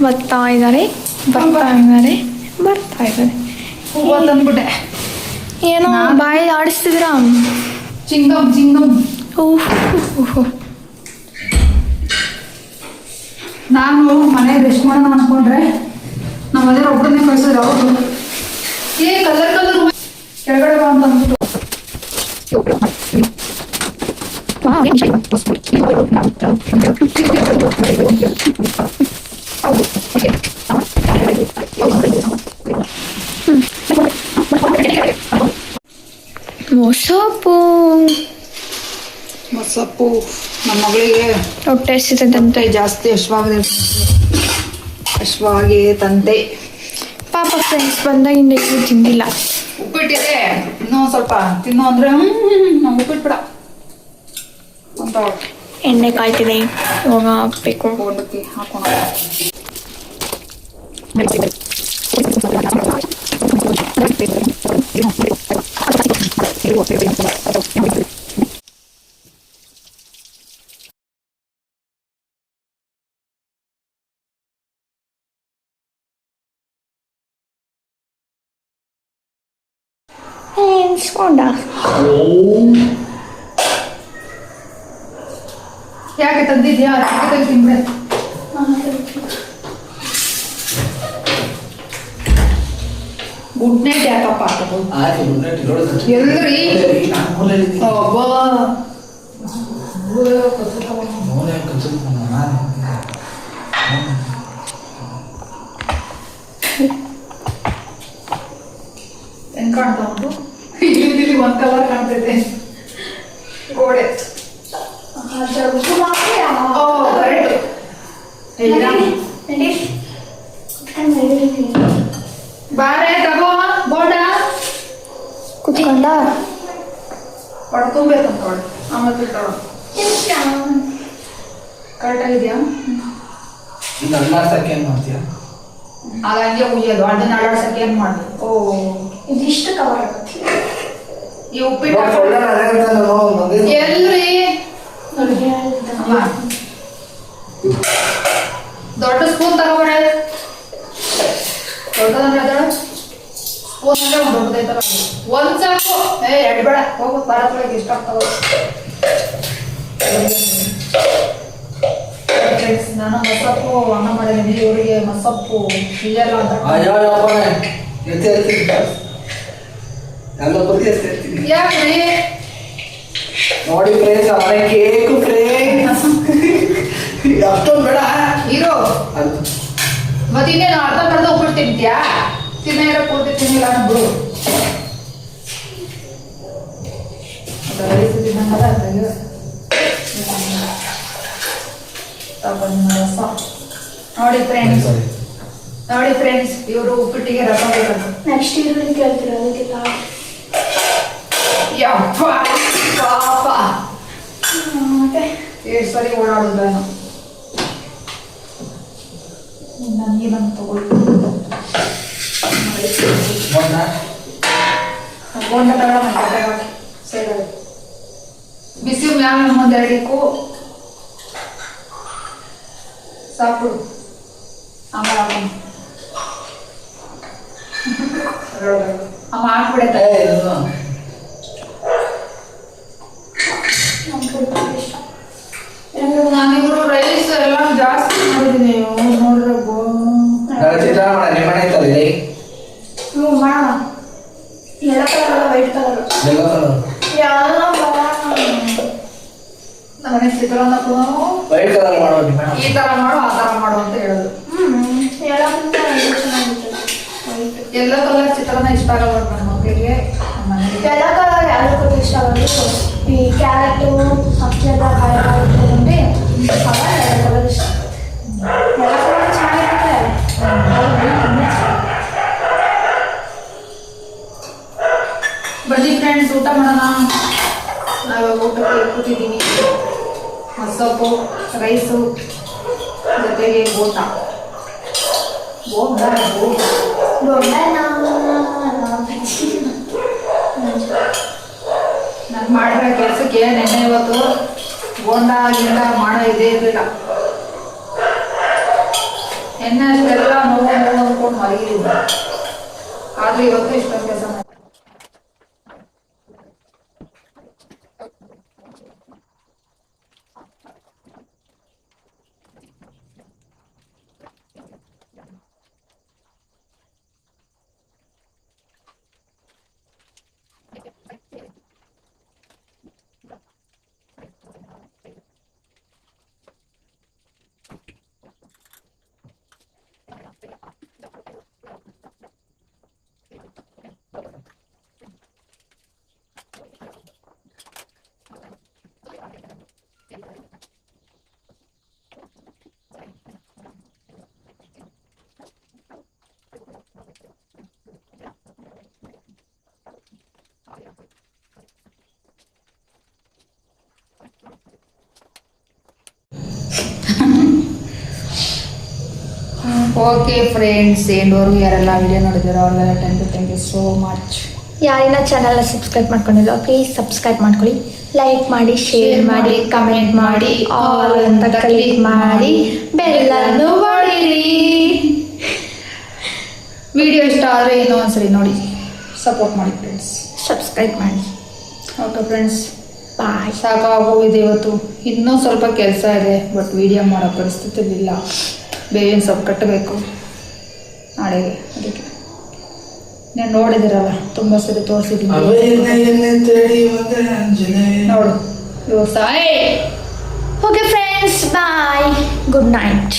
ಬರ್ತಾ ಇದ್ದಾರೆ. ಹೂವು ತಂದ್ಬಿಟ್ಟೆ. ಏನೋ ಬಾಯಿ ಆಡಿಸ್ತಿದ್ರ. ಚಿಂಗಮ್ ನಾನು ಮನೆ ರೆಸ್ಟ್ ಮಾಡೋಣ ಅನ್ಕೊಂಡ್ರೆ ನಮ್ಮ ಮನೆಯವ್ರು ಒಬ್ಬರನ್ನೇ ಕಳ್ಸಿದ್ರು. ಅವರು ಕಲರ್ ಕೆಳಗಡೆ ಬಾ ಅಂತ ಅಂದ್ಬಿಟ್ಟು ಮೊಸಪ್ಪು ನಮ್ಮ ಮಗಳಿಗೆ ಹೊಟ್ಟೆ ಸಿದಂತೆ ಜಾಸ್ತಿ ಹಶ್ವಾಗಿ ತಂದೆ. ಪಾಪ ಫ್ರೆಂಡ್ಸ್ ಬಂದಾಗಿಂದ ಏನು ತಿಂದಿಲ್ಲ. ಉಪ್ಪಿಟ್ಟಿದೆ, ಇನ್ನೂ ಸ್ವಲ್ಪ ತಿನ್ನು ಅಂದ್ರೆ ನಾವು ಉಪ್ಪಿಟ್ಬಿಡ ಅಂತ. ಎಣ್ಣೆ ಕಾಯ್ತಿದೆ, ಇವಾಗ ಹಾಕ್ಬೇಕು. ಬೋಂಡಕ್ಕೆ ಹಾಕೋಣ. ಎನ್ಸ್ಕೊಂಡ ಯಾಕೆ ತಂದಿದ್ಯಾ? ತಿಂದೆ ಗುಡ್ ನೈಟ್ ಯಾಕಪ್ಪ ಹಾಕೋದು? ಎಲ್ರಿ ಹೆಂಗ್ ಕಾಣ್ತಾ ಉಂಟು? ಇಲ್ಲಿ ಒಂದ್ ಕಲರ್ ಕಾಣ್ತೈತೆ ಗೋಡೆ. ಬಾರೆ ತಗೋ ಬೋಂಡ ಕುತ್ಕೊಂಡ ಪಡ್ಕೊಬೇಕಂತ ಆಮೇಲೆ ಬಿಟ್ಟವಳು. ಕರೆಕ್ಟ್ ಆಗಿದ್ಯಾ? ಆಗ ಹಂಗೆ ಉಯ್ಯೋದು, ಅದನ್ನ ಅಳಾಡ್ಸಕ್ಕೆ ಏನ್ ಮಾಡ್ದು? ಇದಿಷ್ಟು ಕವರ್ ಆಗುತ್ತೆ. ಈ ಉಪ್ಪಿಟ್ಟು ಎಲ್ರಿ ದೊಡ್ಡ ಸ್ಪೂನ್ ತಗೋಬೇಡ. ದೊಡ್ಡದಂದ್ರೆ ಅದಳ ಸ್ಪೂನ್ ಅಂದ್ರೆ ಒಂದು ದೊಡ್ಡದೈತಲ್ಲ, ಒಂದ್ ಸಾಕು. ಎಡ್ಬೇಡ, ಹೋಗು ಬರತ್ತೊಳಗೆ ಇಷ್ಟ ಆಗ್ತಾವ. ನಾನು ಮಸಪ್ಪು ಅನ್ನ ಮಾಡಿದ್ದೀನಿ, ಇವರಿಗೆ ಮಸಪ್ಪು ಇಯಲ್ಲ ಅಂತ. ಯಾಕ್ರಿ ನೋಡಿ ಫ್ರೆಂಡ್ಸ್, ಅವನೇ ಕೇಕು ಫ್ರೆಂಡ್ಸ್ ಅಷ್ಟೊಂದು ಬೇಡ ಇರೋ. ಮತ್ತೆ ಇನ್ನೇನು ಅರ್ಧ ಉಪ್ಪಿಟ್ಟು ತಿಂತೀಯಾ? ತಿನ್ನ ಪೂರ್ತಿ ತಿನ್ನಿಲ್ಲ ಅಂದ್ಬಿಡು. ತಿನ್ನಂಗಲ್ಲ ರಸ. ನೋಡಿ ಫ್ರೆಂಡ್ಸ್, ಇವರು ಉಪ್ಪಿಟ್ಟಿಗೆ ರಸ ಬೇಕಂತ. ನೆಕ್ಸ್ಟ್ ಇಯರ್ ಕೇಳ್ತೀರ ಅದಕ್ಕೆಲ್ಲ. ಯಪ್ಪ ಪಾಪ. ಮತ್ತೆ ಎಷ್ಟು ಸರಿ ಓಡಾಡೋದೇನೋ. ನನಗೆ ಬಂದು ತಗೊಳ್ಳಿ ಬೋಂಡ ತಗೊಳ ಸೈಡಲ್ಲಿ ಬಿಸಿ ಮ್ಯಾಲ ಒಂದೆರಡಿಕ್ಕೂ ಸಾಪಿಡು ಆಮೇಲೆ ಅಮ್ಮ ಹಾಕ್ಬಿಡತ್ತೆ. ನಾನಿಬ್ರು ರೈಸ್ ಎಲ್ಲ ಜಾಸ್ತಿ ಮಾಡಿದ್ದೀನಿ ನೋಡ್ರೆ ನಿಮ್ಮ ಮನೆ ಐತಲ್ಲ ಹ್ಞೂ ಮಾಡೋಣ. ಎಲ್ಲ ಕಲರ್ ವೈಟ್ ಕಲರ್ ಎಲ್ಲ ನಮ್ಮನೆ ಚಿತ್ರಾನ್ನ ವೈಟ್ ಕಲರ್ ಮಾಡೋದು ಈ ತರ ಮಾಡು ಆ ತರ ಮಾಡು ಅಂತ ಹೇಳೋದು. ಎಲ್ಲ ಚೆನ್ನಾಗಿರ್ತದೆ ವೈಟ್. ಎಲ್ಲ ಕಲರ್ ಚಿತ್ರಾನ್ನ ಇಷ್ಟ ಆಗಲ್ಲ ನನ್ನ ಮಕ್ಕಳಿಗೆ. ಎಲ್ಲ ಕಲರ್ ಯಾವುದಕ್ಕೂ ಇಷ್ಟ ಆಗೋದು ಈ ಕ್ಯಾರೆಟು ಅಕ್ಕಿ ಎಲ್ಲ ಕಾಯಿ ಹಾಕ್ಕೊಂಡ್ರೆ ಅವಾಗ ಎಲ್ಲ ಕಲರ್ ಇಷ್ಟ ಆಗ್ತದೆ. ಎಲ್ಲ ಕಲರ್ ಚೆನ್ನಾಗಿರುತ್ತೆ. ಬನ್ನಿ ಫ್ರೆಂಡ್ಸ್, ಊಟ ಮಾಡೋಣ. ನಾವು ಊಟಕ್ಕೆ ಕೂತಿದ್ದೀನಿ. ಮಸೊಪ್ಪು, ರೈಸು, ಜೊತೆಗೆ ಬೋಟ ನಾನು ಮಾಡಿರೋ ಕೆಲಸಕ್ಕೆ ನೆನ್ನೆ ಇವತ್ತು ಬೋಂಡ ಗಿಂಡ ಮಾಡೋ ಇದೇ ಇರಲಿಲ್ಲ. ಎಣ್ಣೆ ಅಷ್ಟೆಲ್ಲ ನೋವು ಅಂದ್ಕೊಂಡು ಮಲಗಿದ್ದೀನಿ. ಆದ್ರೆ ಇವತ್ತು ಇಷ್ಟೊಂದು ಕೆಲಸ ಮಾಡಿ ಓಕೆ ಫ್ರೆಂಡ್ಸ್, ಎಂಡ್ವರೆಗೂ ಯಾರೆಲ್ಲ ವಿಡಿಯೋ ನೋಡಿದಾರೋ ಅವ್ರಿಗೆಲ್ಲ ಥ್ಯಾಂಕ್ ಯು ಸೋ ಮಚ್. ಯಾರಿನ ಚಾನಲ್ನ ಸಬ್ಸ್ಕ್ರೈಬ್ ಮಾಡ್ಕೊಂಡಿಲ್ಲ ಪ್ಲೀಸ್ ಸಬ್ಸ್ಕ್ರೈಬ್ ಮಾಡ್ಕೊಳ್ಳಿ. ಲೈಕ್ ಮಾಡಿ, ಶೇರ್ ಮಾಡಿ, ಕಮೆಂಟ್ ಮಾಡಿ, ಆಲ್ ಅಂತ ಕ್ಲಿಕ್ ಮಾಡಿ, ಬೆಲ್ಲನ್ನು ಹೊಡೀರಿ. ವಿಡಿಯೋ ಇಷ್ಟ ಆದರೆ ಇನ್ನೂ ಒಂದ್ಸರಿ ನೋಡಿ, ಸಪೋರ್ಟ್ ಮಾಡಿ ಫ್ರೆಂಡ್ಸ್, ಸಬ್ಸ್ಕ್ರೈಬ್ ಮಾಡಿ. ಓಕೆ ಫ್ರೆಂಡ್ಸ್, ಬಾಯ್. ಸಾಕಾಗೋಗಿದೆ ಇವತ್ತು. ಇನ್ನೂ ಸ್ವಲ್ಪ ಕೆಲಸ ಇದೆ, ಬಟ್ ವಿಡಿಯೋ ಮಾಡೋ ಪರಿಸ್ಥಿತಿಲಿಲ್ಲ. ಬೇವಿನ ಸೊಪ್ಪು ಕಟ್ಟಬೇಕು ನಾಳೆಗೆ. ಅದಕ್ಕೆ ನಾನು ನೋಡಿದಿರಲ್ಲ, ತುಂಬ ಸರಿ ತೋರಿಸಿದ್ದೀನಿ. ನೋಡು ಇವಾಗ ಸಾಯ್. ಓಕೆ ಫ್ರೆಂಡ್ಸ್, ಬಾಯ್, ಗುಡ್ ನೈಟ್.